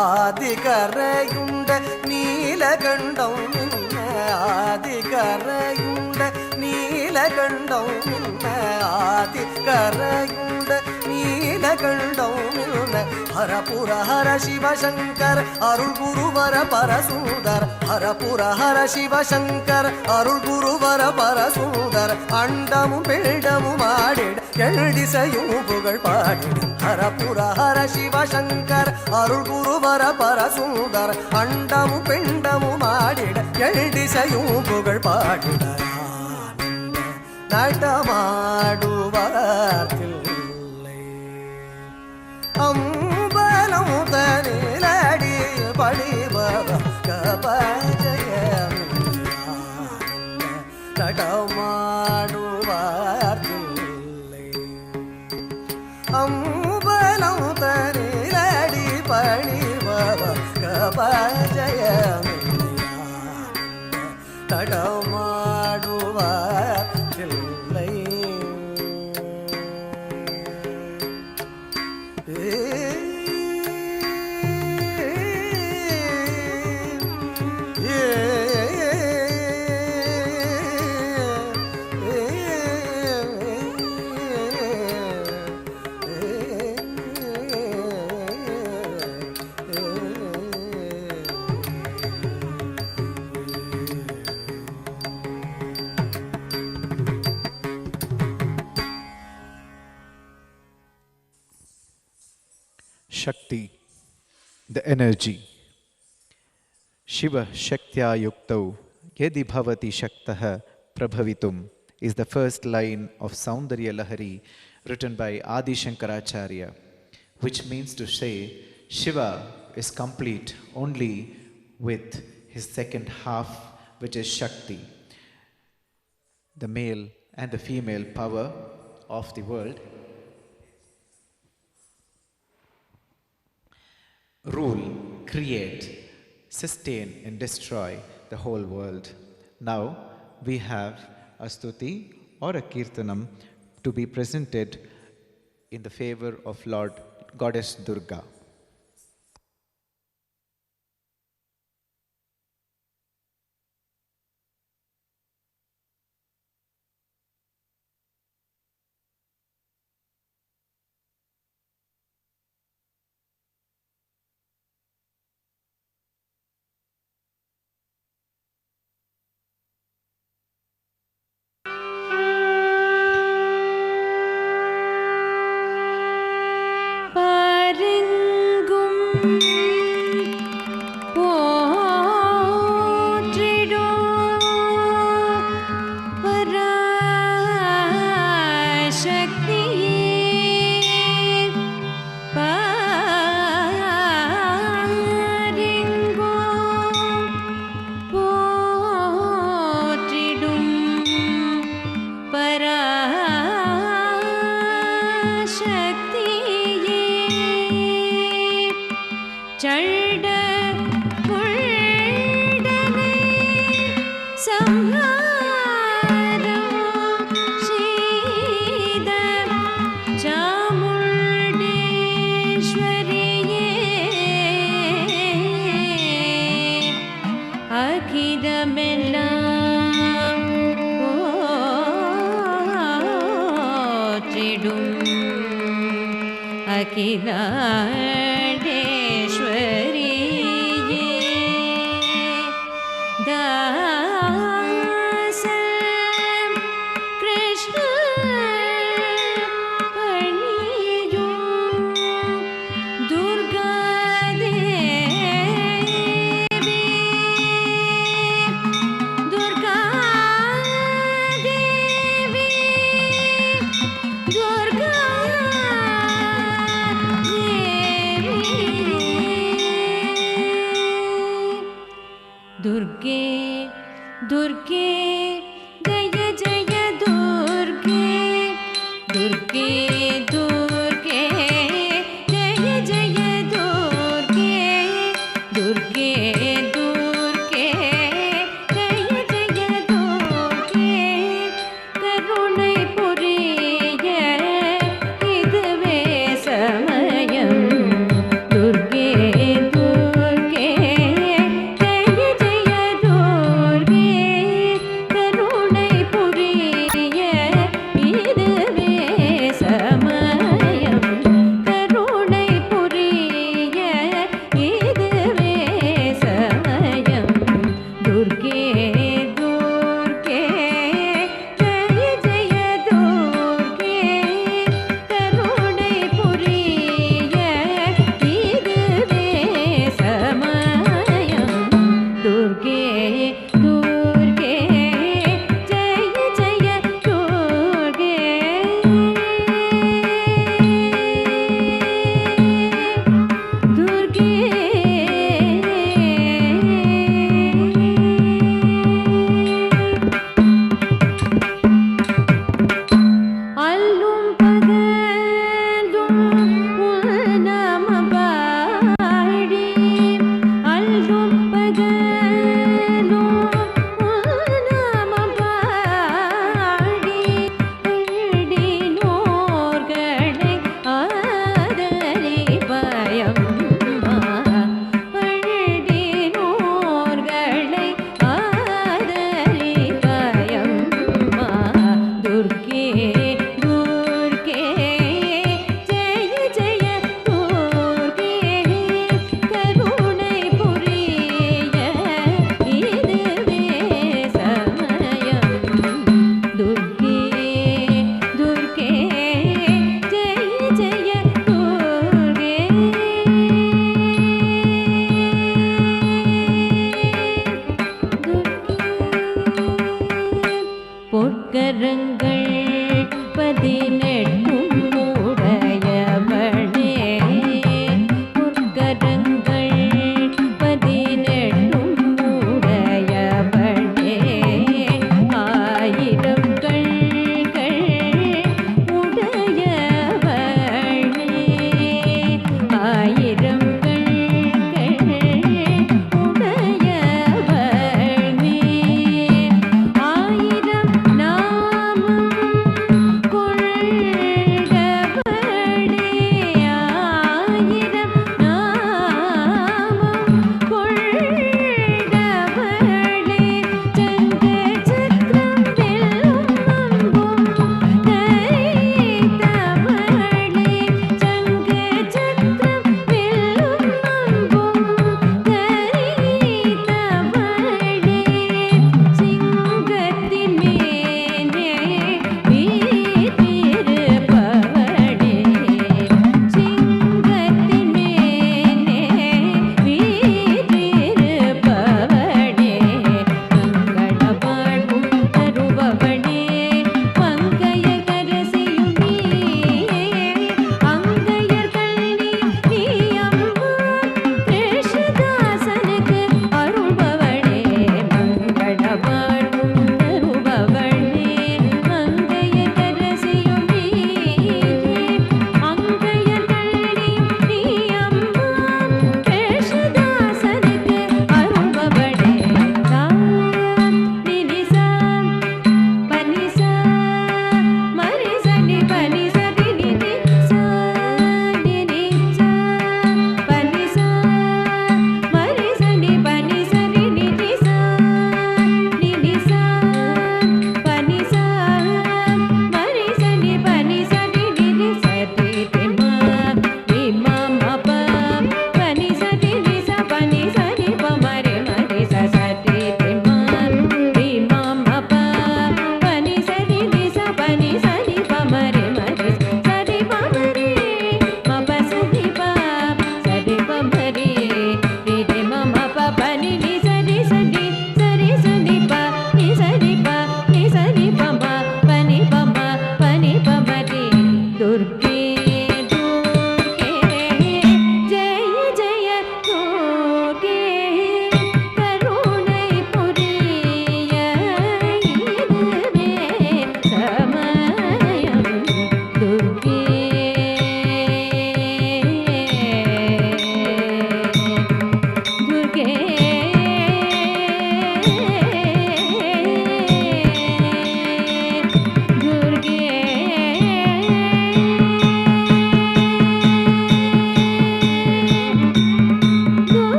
ஆதிகரையுண்ட நீலகண்டம் நின்ன ஆதிகரையுண்ட நீலகண்டம் நின்ன ஆதிகரையுண்ட நீலகண்டம் நின்ன ஹரபுர ஹர சிவசங்கர் அருள் குருவர பரசூதர் ஹரபுர ஹர சிவசங்கர் அருள் குருவர பரசூதர் அண்டமும் பிண்டமும் ஆடிட எழுதிசையும் புகழ் பாடிட ஹரபுர ஹர சிவசங்கர் அருள் குருவர பரசூதர் அண்டமும் பிண்டமும் ஆடிட எழுதிசையும் புகழ் பாடிட நடமாடுவார் தில்லை. அம்பலம் தனில் அடிபணிபவர் கபஜயமில்லையானந்த நடமாடுவார் தில்லை. அம்பலம் தனில் அடிபணிபவர் கபஜயமில்லையானந்த நடமாடுவார் Thillai. Shakti, the energy. Shiva Shaktya Yuktau Yadi Bhavati Shaktaha Prabhavitum is the first line of Saundarya Lahari written by Adi Shankaracharya, which means to say Shiva is complete only with his second half, which is Shakti, the male and the female power of the world. Rule, create, sustain and destroy the whole world. Now we have a stuti or a kirtanam to be presented in the favor of Lord Goddess Durga. Durge,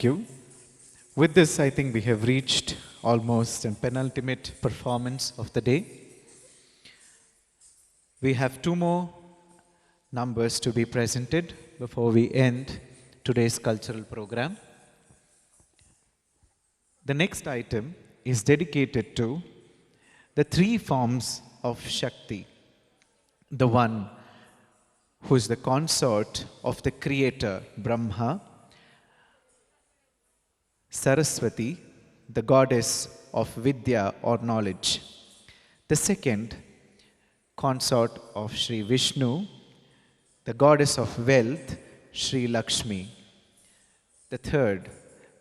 Thank you. With this, I think we have reached almost a penultimate performance of the day. We have 2 more numbers to be presented before we end today's cultural program. The next item is dedicated to the 3 forms of Shakti. The one who is the consort of the creator Brahma, Saraswati, the goddess of Vidya or knowledge. The second, consort of Sri Vishnu, the goddess of wealth, Sri Lakshmi. The third,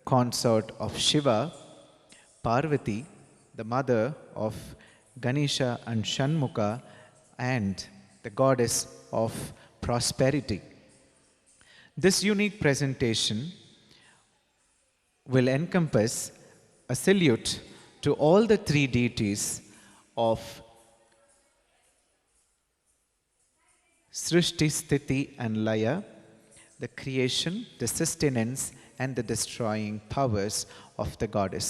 consort of Shiva, Parvati, the mother of Ganesha and Shanmukha, and the goddess of prosperity. This unique presentation will encompass a salute to all the 3 deities of Srishti, Sthiti and Laya, the creation, the sustenance and the destroying powers of the goddess.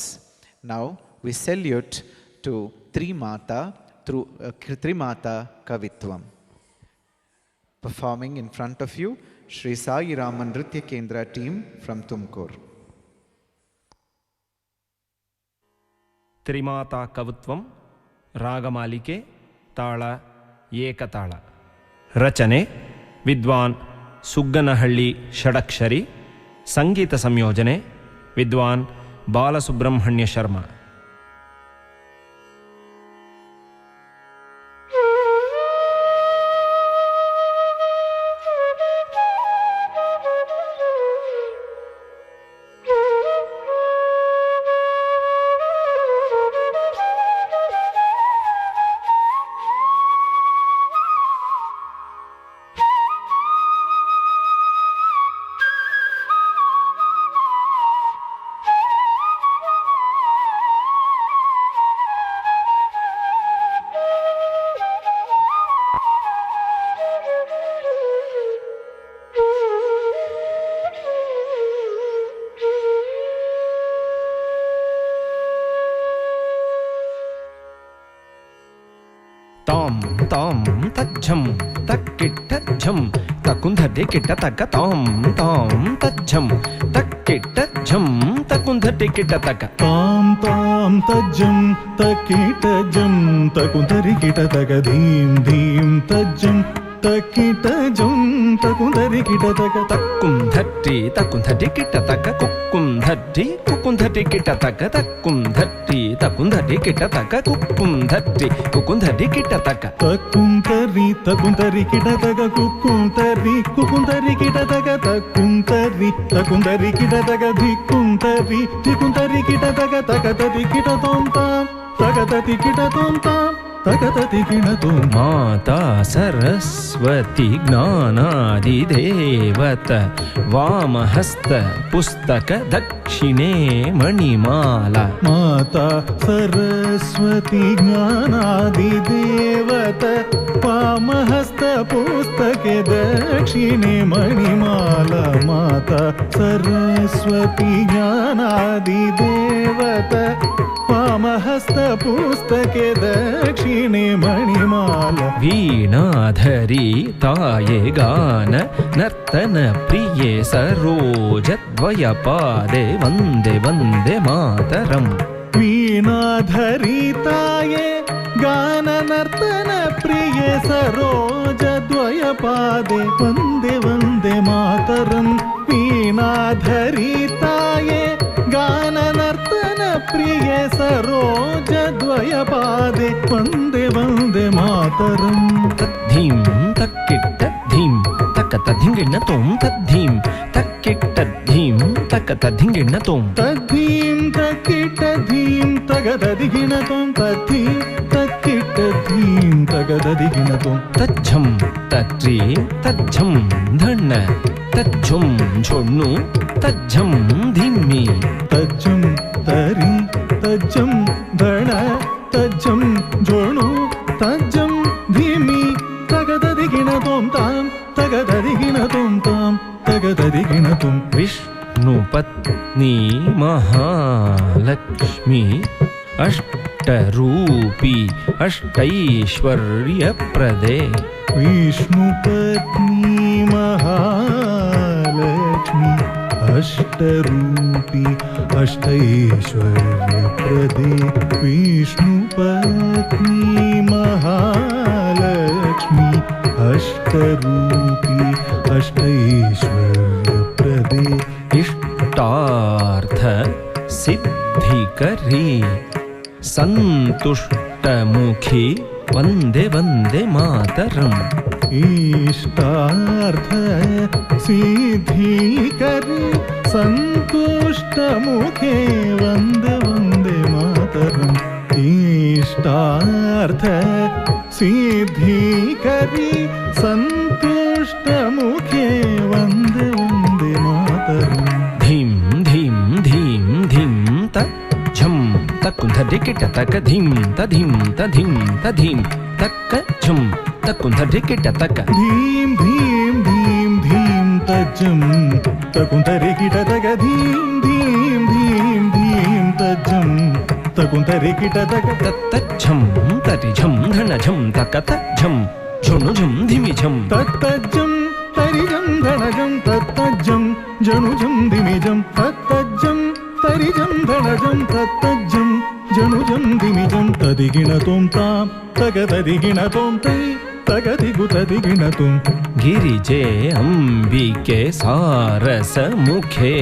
Now we salute to Trimata through Trimata Kavitvam. Performing in front of you, Sri Sai Raman Nritya Kendra team from Tumkur. ತ್ರಿಮಾತಾ ಕವಿತ್ವಂ ರಾಗಮಾಲಿಕೆ ತಾಳ ಏಕತಾಳ. ರಚನೆ ವಿದ್ವಾನ್ ಸುಗ್ಗನಹಳ್ಳಿ ಷಡಕ್ಷರಿ. ಸಂಗೀತ ಸಂಯೋಜನೆ ವಿದ್ವಾನ್ ಬಾಲಸುಬ್ರಹ್ಮಣ್ಯ ಶರ್ಮಾ. తజ్జం తక్కిట్ట ఝం తకుంధటి కిట్ట తగ్గ తాం తాం తజ్జం తక్కిట్ట ఝం తకుంధటి కిట్ట తగ్గ తాం తాం తజ్జం తక్కిట్ట ఝం తకుంధరి కిట్ట తగ్గ ధీం ధీం తజ్జం తక్కిట్ట ఝం తకుంధరి కిట్ట తగ్గ తక్కుంధట్టి తకుంధటి కిట్ట తగ్గ కుక్కుంధట్టి కుక్కుంధటి కిట్ట తగ్గ తక్కుంధట్టి తకుంధటి కిట్ట తగ్గ కుక్కుంధట్టి కుక్కుంధటి కిట్ట తగ్గ తక్కుంతరి తకుంతరి కిట తగ కుక్కుంతరి కుకుంతరి కిట తగ తక్కుంతరి తకుంతరి కిట తగ ధిక్కుంతరి ధిక్కుంతరి కిట తగ తగతతి కిట తోంతాం తగతతి కిట తోంతాం తగతతి కిట తోం. మాతా సరస్వతి జ్ఞానాది దేవత వామహస్త పుస్తక దక్షిణే మణిమాల. మాతా సరస్వతి జ్ఞానాది దేవత వామహస్త పుస్తకే దక్షిణే మణిమాల. మాతా సరస్వతి జ్ఞానాది దేవత వామహస్త పుస్తకే దక్షిణే మణిమాల. వీణాధరి తాయే గాన నర్తన ప్రియే సరోజద్వయ పాదే వందే వందే మాతరం. వీణాధరి తాయే గాన నర్తన ప్రియే సరోజద్వయ పాదే వందే వందే మాతరం. వీణాధరి తాయే గాన నర్తన ప్రియే సరోజద్వయ పాదే వందే వందే మాతరం. తద్ధీం తక్కిట్ట ధీం తక్కత ధింగిణ తోం తద్ధీం తక్కిట్ట ధీం తక్కత ధింగిణ తోం. తద్ధీం తక్కిట్ట ధీం తగద దిగిణ తోం తద్ధీం తక్కిట్ట ధీం తగద దిగిణ తోం. తజ్జం తత్రీం తజ్జం ధన్న తజ్జం ఝొన్ను తజ్జం ధిమ్మి. తజ్జం తరి తజ్జం ధణ తజ్జం ఝొణు తజ్జం ధిమి తగద దిగిణ తోం తాం తగద దిగిణ తోం తాం తగద దిగిణ తోం. విష్ణుప पत्नी महालक्ष्मी अष्टरूपी अष्टैश्वर्यप्रदे विष्णुपत्नी महालक्ष्मी अष्टरूपी अष्टैश्वर्यप्रदे विष्णुपत्नी महालक्ष्मी अष्टरूपी अष्टैश्वर्यप्रदे इष्टार्थ सिद्धिकरी सन्तुष्टमुखी वन्दे वन्दे मातरम् इष्टार्थ सिद्धिकरी सन्तुष्टमुखे वन्दे वन्दे मातरम् इष्टार्थ सिद्धिकरी सन्तुष्टमुखे वन्दे वन्दे मातरम् धीं धीं धीं धीं त झं तकुन्धरिकिट तक धीं तधीं तधीं तधीं तक्क झं तकुन्धरिकिट तक धीं धीं धीं धीं तज्जं तकुन्धरिकिट तक धीं धीं धीं धीं तज्जं तकुन्धरिकिट तक तत्तज्झं तरिझं धनझं तकतज्झं झुणुझं धिमिझं तत्तज्जं तरिजं धनजं तत्तज्जं जनुजं धिमिजं तत्तज्जं तरिजं धनजं तत्तज्जं जनुजं धिमिजं तदिगिणतों तां तगतदिगिणतों तै तगदिगुतदिगिणतुं गिरिजे अम्बिके सारसमुखे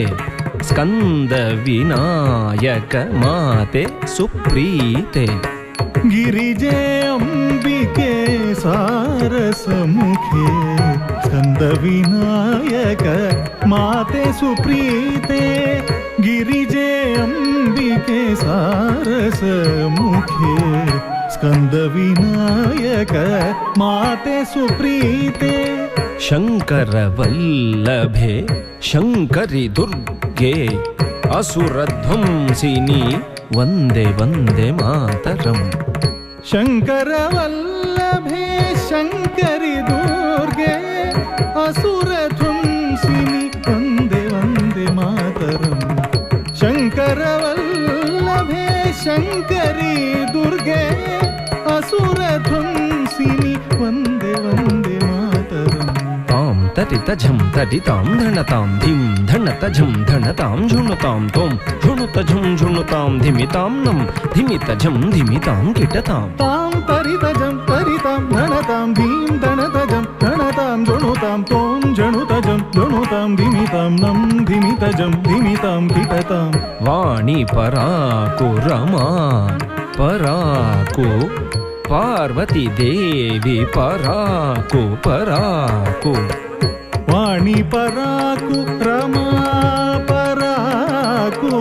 स्कन्दविनायक माते सुप्रीते गिरिजे अम्बिके सारसमुखे स्कन्दविनायक माते सुप्रीते गिरिजे अम्बिके सारसमुखे स्कन्दविनायक माते सुप्रीते शङ्करवल्लभे शङ्करि दुर्गे असुरध्वंसिनी वन्दे वन्दे मातरम् शङ्करवल्लभे शङ्करि दुर्गे असुरध्वंसिनि वन्दे वन्दे मातरम् शङ्करवल्लभे शङ्करि दुर्गे असुरध्वंसिनि वन्दे वन्दे मातरम् तां तटितझं तटितां धनतां धीं धनतझं धनतां झुणुतां तों झुणुतझं झुणुतां धिमितां नं धिमितझं धिमितां किटतां तां तरितजं तरितां धनतां धीं धनतजं धनतां झुणुतां तों झणुतजं झुणुतां धिमितां नं धिमितजं धिमितां किटतां वाणी पराको रमा पराको पार्वती देवी पराको पराको वाणी पराको रमा पराको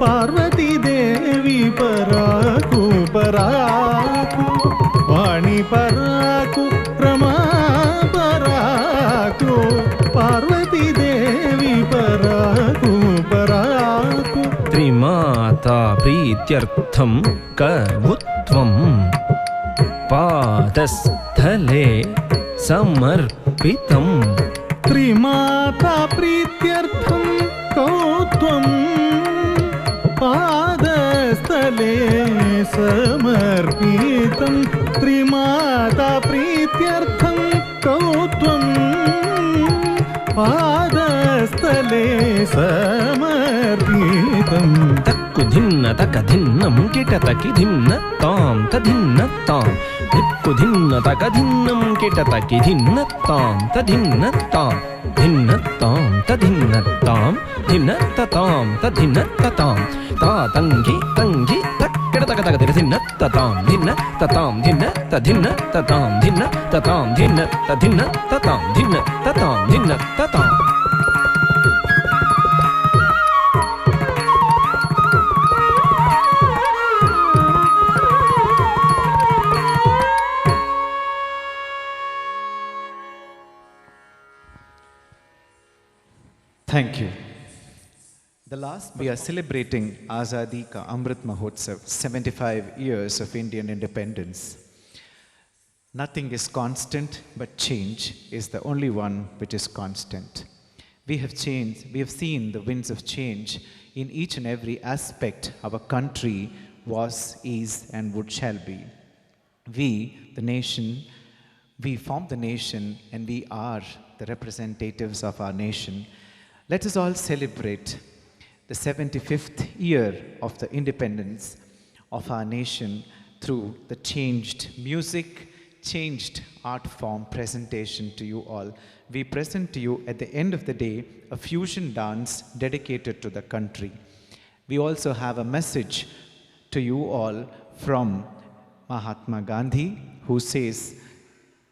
पार्वती देवी पराको पराको वाणी पराको रमा पराको पार्वती देवी पराको पराको त्रिमाता प्रीत्यर्थं कर्मुत्वं पादस्थले समर्पितम् त्रिमाता प्रीत्यर्थं कौत्वं पादस्थले समर्पितं त्रिमाता प्रीत्यर्थं कौत्वं पादस्थले समर्पितं तक्कुधिन्न तकधिन्नं किटतकिधिन्न तां तधिन्न तां दिक्कुधिन्न तकधिन्नं किटतकिधिन्न तां तधिन्न तां धिन्न तां तधिन्न तां धिन्न ततां तधिन्न ततां तातङ्गि तङ्गि तक्किटतकतकधिन्न ततां धिन्न ततां धिन्न तधिन्न ततां धिन्न ततां धिन्न तधिन्न ततां धिन्न ततां धिन्न ततां Thank you. We are celebrating Azadi Ka Amrit Mahotsav, 75 years of Indian independence. Nothing is constant, but change is the only one which is constant. We have changed, we have seen the winds of change in each and every aspect our country was, is, and would shall be. We, the nation, we form the nation and we are the representatives of our nation. Let us all celebrate the 75th year of the independence of our nation through the changed music, changed art form presentation to you all. We present to you at the end of the day a fusion dance dedicated to the country. We also have a message to you all from Mahatma Gandhi, who says,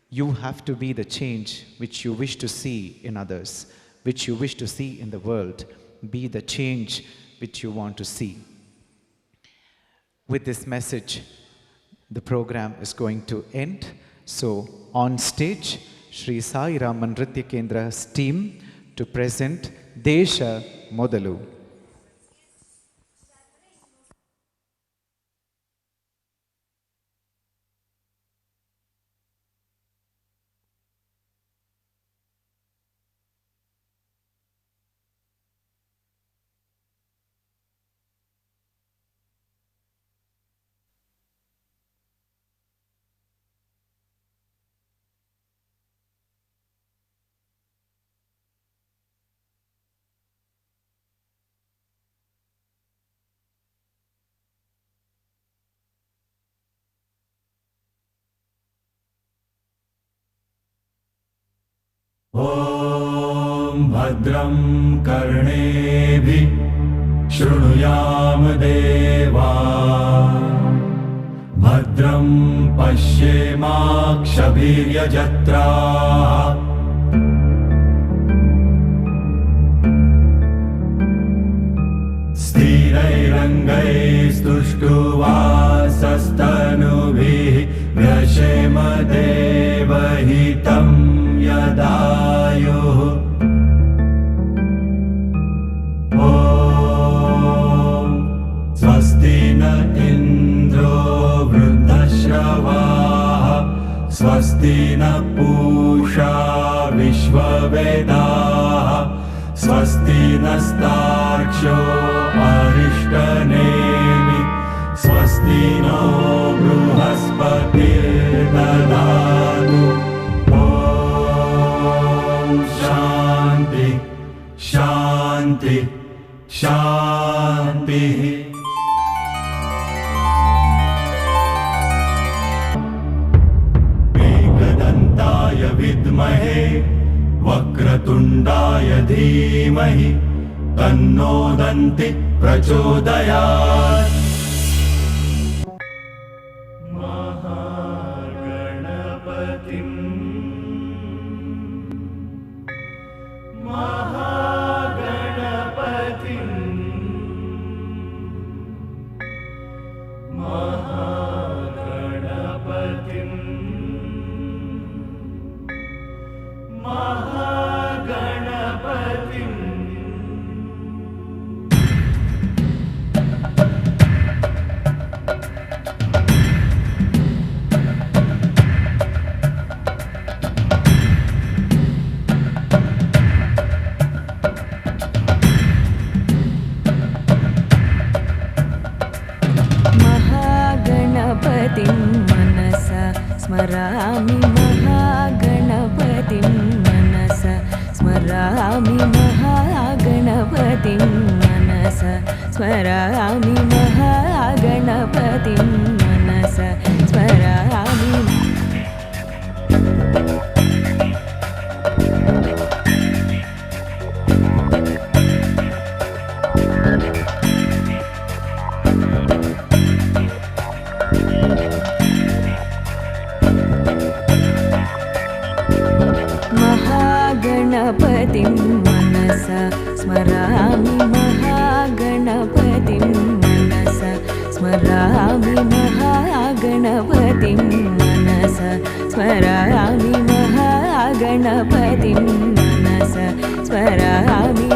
you have to be the change which you wish to see in others, which you wish to see in the world. Be the change which you want to see. With this message, the program is going to end. So, on stage, Sri Sai Raman Nritya Kendra's team to present Desha Modalu. ॐ भद्रं कर्णेभिः शृणुयाम देवा भद्रं पश्येमाक्षभिर्यजत्राः स्थिरैरङ्गैस्तुष्टुवासस्तनुभिः व्यशेम देवहितं यदायुः ॐ स्वस्ति न इन्द्रो वृद्धश्रवाः स्वस्ति न पूषा विश्ववेदाः स्वस्ति नस्तार्क्ष्यो अरिष्टनेमि स्वस्ति नो बृहस्पतिर्दधातु ॐ शान्ति शान्ति शान्तिः एकदन्ताय विद्महे वक्रतुण्डाय धीमहि तन्नो दन्ति प्रचोदयात् महागणपतिं महागणपतिं महागणपतिं महागणपतिं महागणपतिं मनसा स्मरामि महागणपतिं मनसा स्मरामि महागणपतिं मनसा स्मरामि महागणपतिं मनसा स्मरामि महागणपतिं मनसा स्मरामि महागणपतिं मनसा स्मरामि महागणपतिं मनसा स्मरामि महागणपतिं मनसा स्मरामि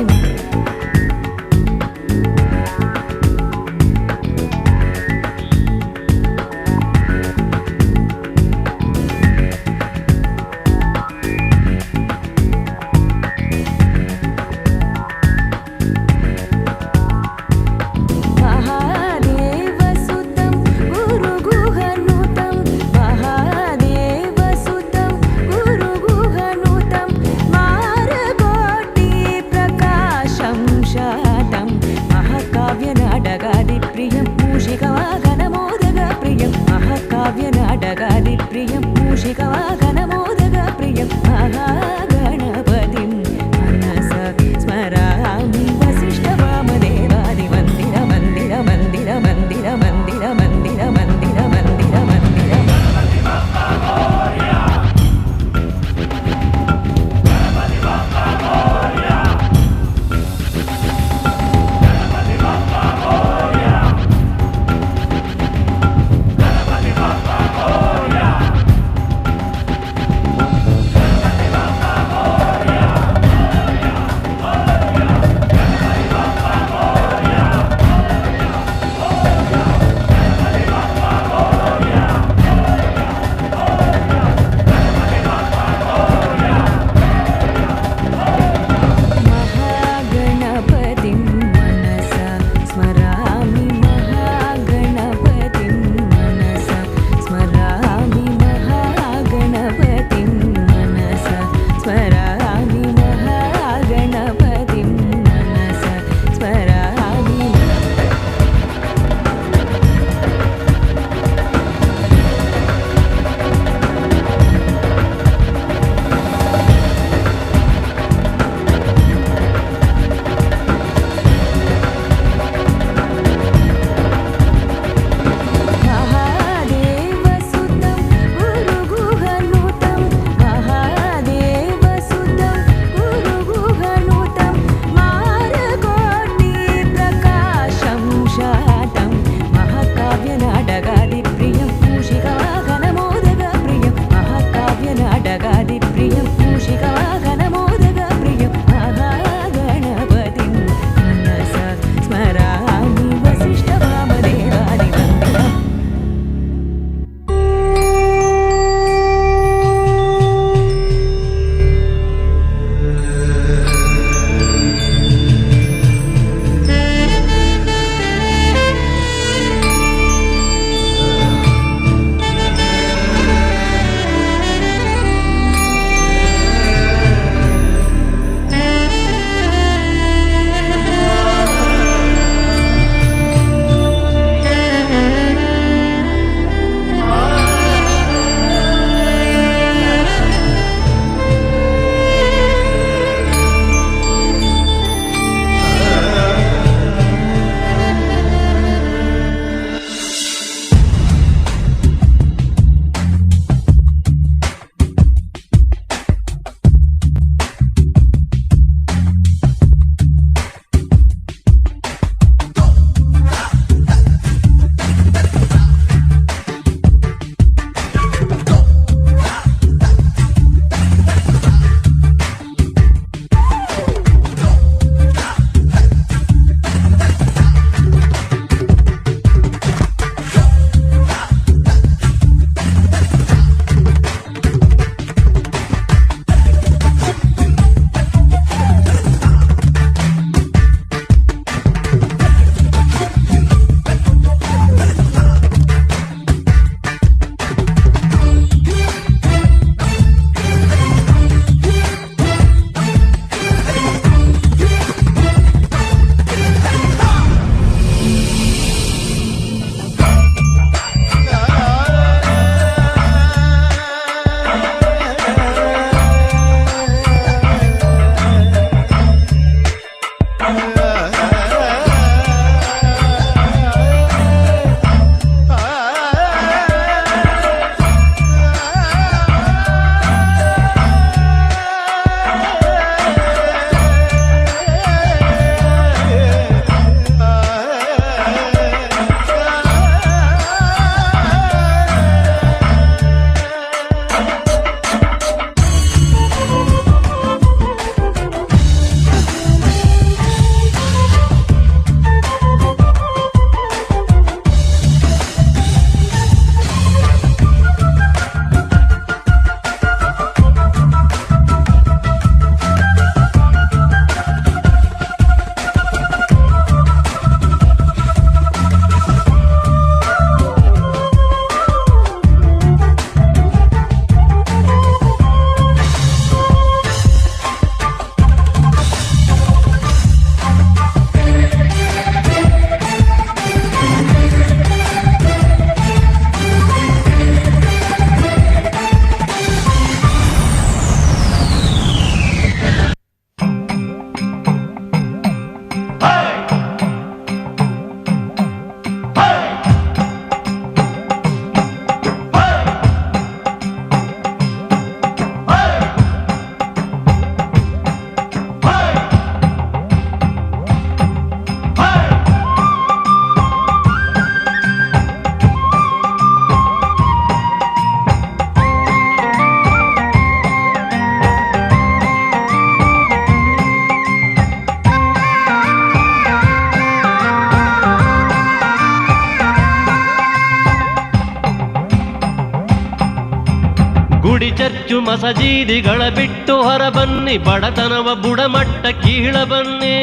ಗುಡಿ ಚರ್ಚು ಮಸಜೀದಿಗಳ ಬಿಟ್ಟು ಹೊರ ಬನ್ನಿ, ಬಡತನವ ಬುಡಮಟ್ಟ ಕೀಳ ಬನ್ನಿ.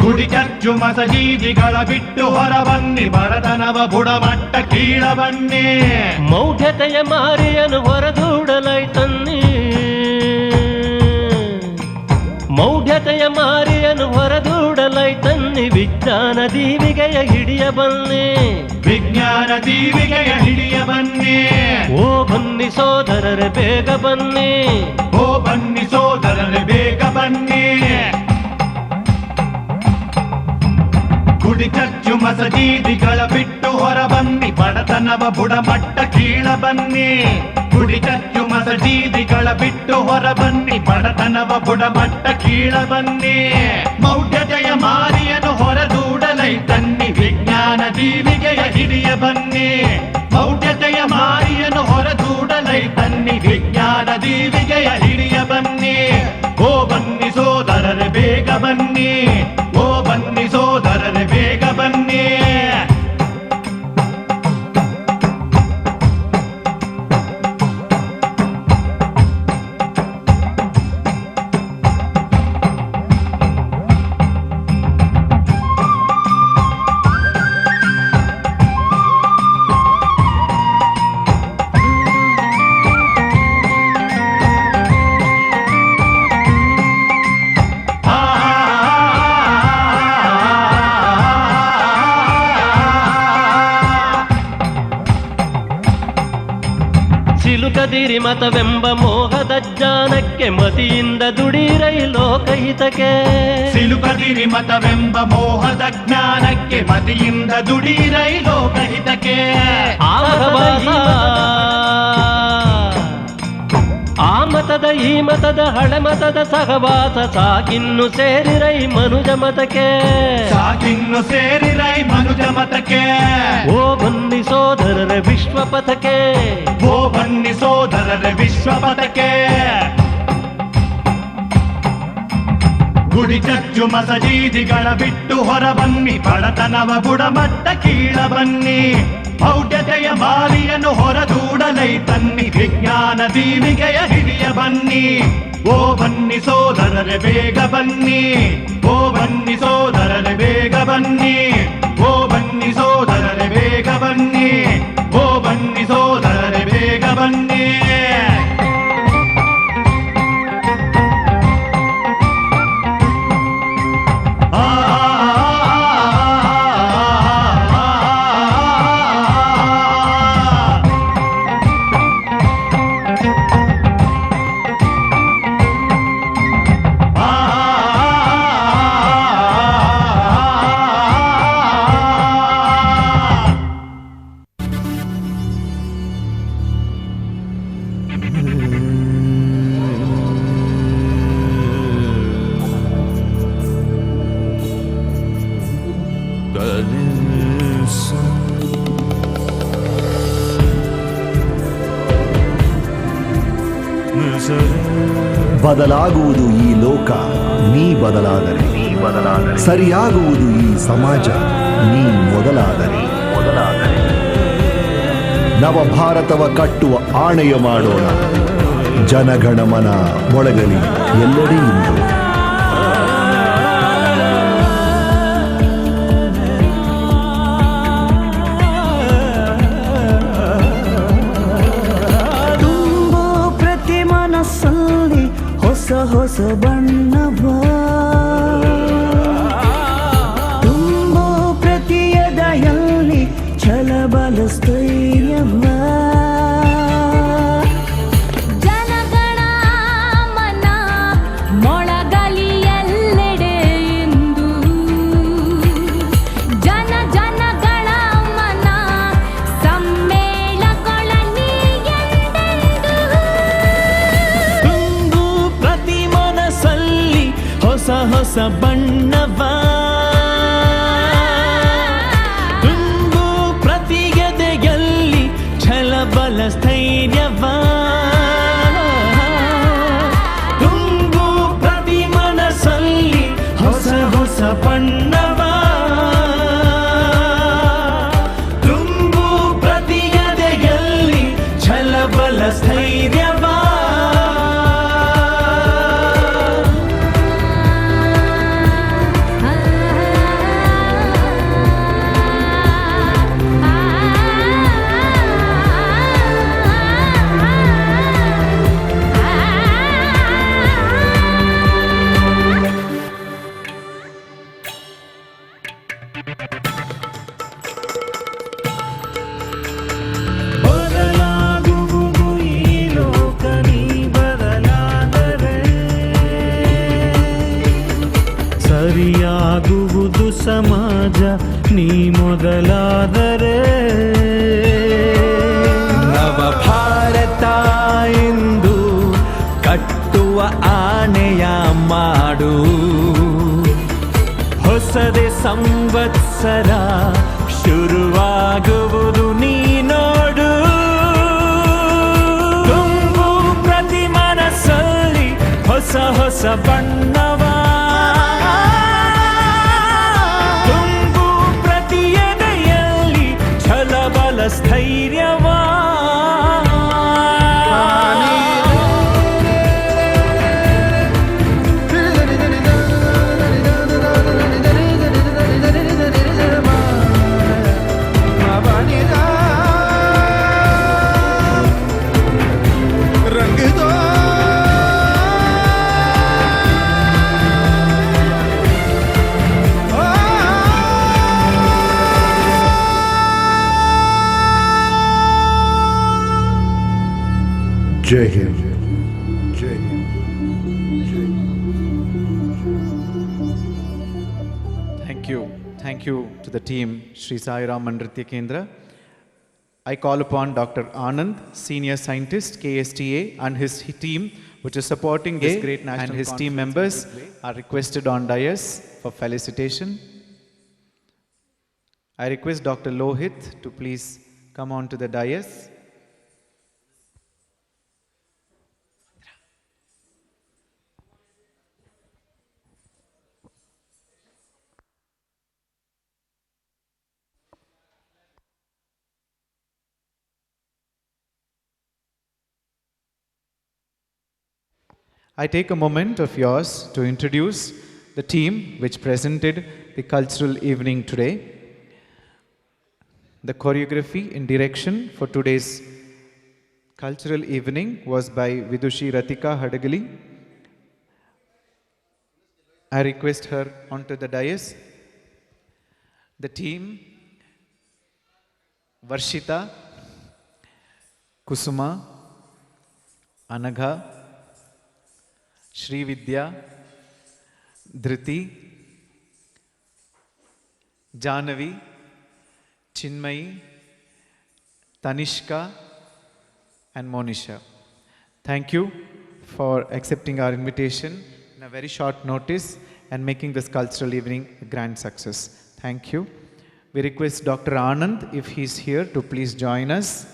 ಗುಡಿ ಚರ್ಚು ಮಸಜೀದಿಗಳ ಬಿಟ್ಟು ಹೊರ ಬನ್ನಿ, ಬಡತನವ ಬುಡಮಟ್ಟ ಕೀಳ ಬನ್ನಿ. ಮೌಢ್ಯತೆಯ ಮಾರಿಯನು ಹೊರದೂಡಲೈ ತನ್ನಿ, ಮೌಢ್ಯತೆಯ ಮಾರಿಯನು ಹೊರದೂಡಲೈ ತನ್ನಿ. ವಿಜ್ಞಾನ ದೀವಿಗೆಯ ಹಿಡಿಯ ಬನ್ನಿ, ವಿಜ್ಞಾನ ದೀವಿಗೆಯ ಹಿಡಿಯ ಬನ್ನಿ. ಓ ಬನ್ನಿ ಸೋದರರೆ ಬೇಗ ಬನ್ನಿ, ಓ ಬನ್ನಿ ಸೋದರರೆ ಬೇಗ ಬನ್ನಿ. ಗುಡಿ ಚರ್ಚು ಮಸಜೀದಿಗಳ ಬಿಟ್ಟು ಹೊರ ಬನ್ನಿ, ಬಡತನವ ಬುಡಮಟ್ಟ ಕೀಳ ಬನ್ನಿ. ಗುಡಿ ಚರ್ಚು ಮಸಜೀದಿಗಳ ಬಿಟ್ಟು ಹೊರ ಬನ್ನಿ, ಬಡತನವ ಬುಡಮಟ್ಟ ಕೀಳ ಬನ್ನಿ. ಮೌಢ್ಯತೆಯ ಮಾರಿಯನು ಹೊರದೂಡಲೈ ತನ್ನಿ, ವಿಜ್ಞಾನ ದೀವಿಗೆಯ ಹಿಡಿಯ ಬನ್ನಿ. ಮೌಢ್ಯತೆಯ ಮಾರಿಯನು ಹೊರದೂಡಲೈ ತನ್ನಿ, ವಿಜ್ಞಾನ ದೀವಿಗೆಯ ಹಿಡಿಯ ಬನ್ನಿ. ಓ ಬನ್ನಿ ಸೋದರರೆ ಬೇಗ ಬನ್ನಿ, ಓ ಬನ್ನಿ ಸೋದರರೆ ಬೇಗ ಬನ್ನಿ. ಸಿಲುಕದಿರಿ ಮತವೆಂಬ ಮೋಹದ ಜ್ಞಾನಕ್ಕೆ, ಮತಿಯಿಂದ ದುಡಿರೈ ಲೋಕಹಿತಕ್ಕೆ. ಸಿಲುಕದಿರಿ ಮತವೆಂಬ ಮೋಹದ ಜ್ಞಾನಕ್ಕೆ, ಮತಿಯಿಂದ ದುಡಿರೈ ಲೋಕಹಿತಕ್ಕೆ. ಆ ಮತದ ಈ ಮತದ ಹಳೆ ಮತದ ಸಹವಾಸ ಸಾಕಿನ್ನು ಸೇರಿರೈ ಮನುಜ ಮತಕ್ಕೆ, ಸಾಕಿನ್ನು ಸೇರಿರೈ ಮನುಜ ಮತಕ್ಕೆ. ಓ ಬನ್ನಿ ಸೋದರರ ವಿಶ್ವಪಥಕ್ಕೆ, ಓ ಬನ್ನಿ ಸೋದರರ ವಿಶ್ವಪಥಕ್ಕೆ. ಗುಡಿ ಚರ್ಚು ಮಸಜೀದಿಗಳ ಬಿಟ್ಟು ಹೊರ ಬನ್ನಿ, ಬಡತನವ ಬುಡಮಟ್ಟ ಕೀಳ ಬನ್ನಿ. ಮೌಢ್ಯತೆಯ ಮಾರಿಯನ್ನು ಹೊರದೂಡಲೈ ತನ್ನಿ, ವಿಜ್ಞಾನ ದೀವಿಗೆಯ ಹಿಡಿಯ ಬನ್ನಿ. ಓ ಬನ್ನಿ ಸೋದರರೆ ಬೇಗ ಬನ್ನಿ, ಓ ಬನ್ನಿ ಸೋದರರೆ ಬೇಗ ಬನ್ನಿ. ಓ ಬನ್ನಿ ಸೋದರರೆ ಬೇಗ ಬನ್ನಿ, ಓ ಬನ್ನಿ ಸೋದರರೆ ಬೇಗ ಬನ್ನಿ. ಬದಲಾಗುವುದು ಈ ಲೋಕ, ನೀ ಬದಲಾದರೆ. ಸರಿಯಾಗುವುದು ಈ ಸಮಾಜ, ನೀ ಮೊದಲಾದರೆ. ನವಭಾರತವ ಕಟ್ಟುವ ಆಣೆಯ ಮಾಡೋಣ. ಜನಗಣಮನ ಮೊಳಗಲಿ ಎಲ್ಲೆಡೆಯಿಂದ. ಹೊಸ ಬಣ್ಣವ ತುಂಬೋ ಪ್ರತಿ ಎದೆಯಲ್ಲಿ ಛಲಬಲ ಸ್ಥೈರ್ಯವ. ಜನಗಣ ಮನ ಮೊಳಗಲಿ ಎಲ್ಲೆಡೆ ಎಂದು, ಜನಗಳ ಮನ ಸಮ್ಮೇಳಗೊಳ್ಳಲಿ ಎಂದೆಂದು. ಪ್ರತಿ ಮನಸ್ಸಲ್ಲಿ ಹೊಸ ಬಣ್ಣವ ತುಂಬು, ಪ್ರತಿ ಎದೆಯಲ್ಲಿ ಛಲಬಲ ಸ್ಥೈರ್ಯವ ತುಂಬು, ಪ್ರತಿ ಮನಸ್ಸಲ್ಲಿ ಹೊಸ ಬಣ್ಣವ ತುಂಬು, ಪ್ರತಿ ಎದೆಯಲ್ಲಿ ಛಲಬಲ ಸ್ಥೈರ್ಯವ. ಸಮಾಜ ನೀ ಮೊದಲಾದರೆ ನವ ಭಾರತ ಎಂದು ಕಟ್ಟುವ ಆಣೆಯ ಮಾಡು ಹೊಸದೆ ಸಂವತ್ಸರ ಶುರುವಾಗುವುದು ನೀ ನೋಡು ತುಂಬು ಪ್ರತಿ ಮನಸ್ಸಲ್ಲಿ ಹೊಸ ಹೊಸ ಬಣ್ಣವ ತುಂಬು ಪ್ರತಿ ಎದೆಯಲ್ಲಿ ಛಲಬಲ ಸ್ಥೈರ್ಯವಾ जय Hind. Thank you to the team, Sri Sai Ram Nritya Kendra. I call upon Dr. Anand, Senior Scientist, KSTA, and his team, which is supporting this great national and his team members are requested on dais for felicitation. I request Dr. Lohit to please come on to the dais. I take a moment of yours to introduce the team which presented the cultural evening today. The choreography and direction for today's cultural evening was by Vidushi Ratika Hadagali. I request her onto the dais. The team, Varshita, Kusuma, Anagha, Shri Vidya, Dhriti, Janavi, Chinmayi, Tanishka, and Monisha. Thank you for accepting our invitation in a very short notice and making this cultural evening a grand success. Thank you. We request Dr. Anand, if he is here, to please join us.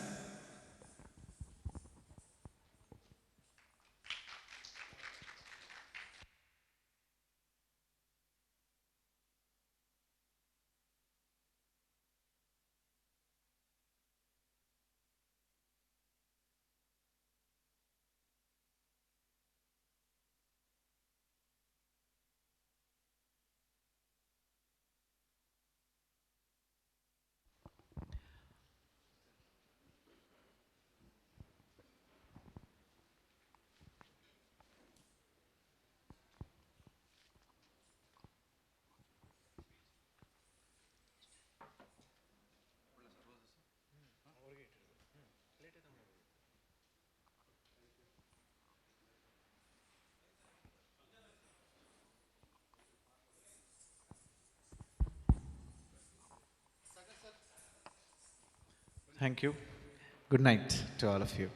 Thank you. Good night to all of you.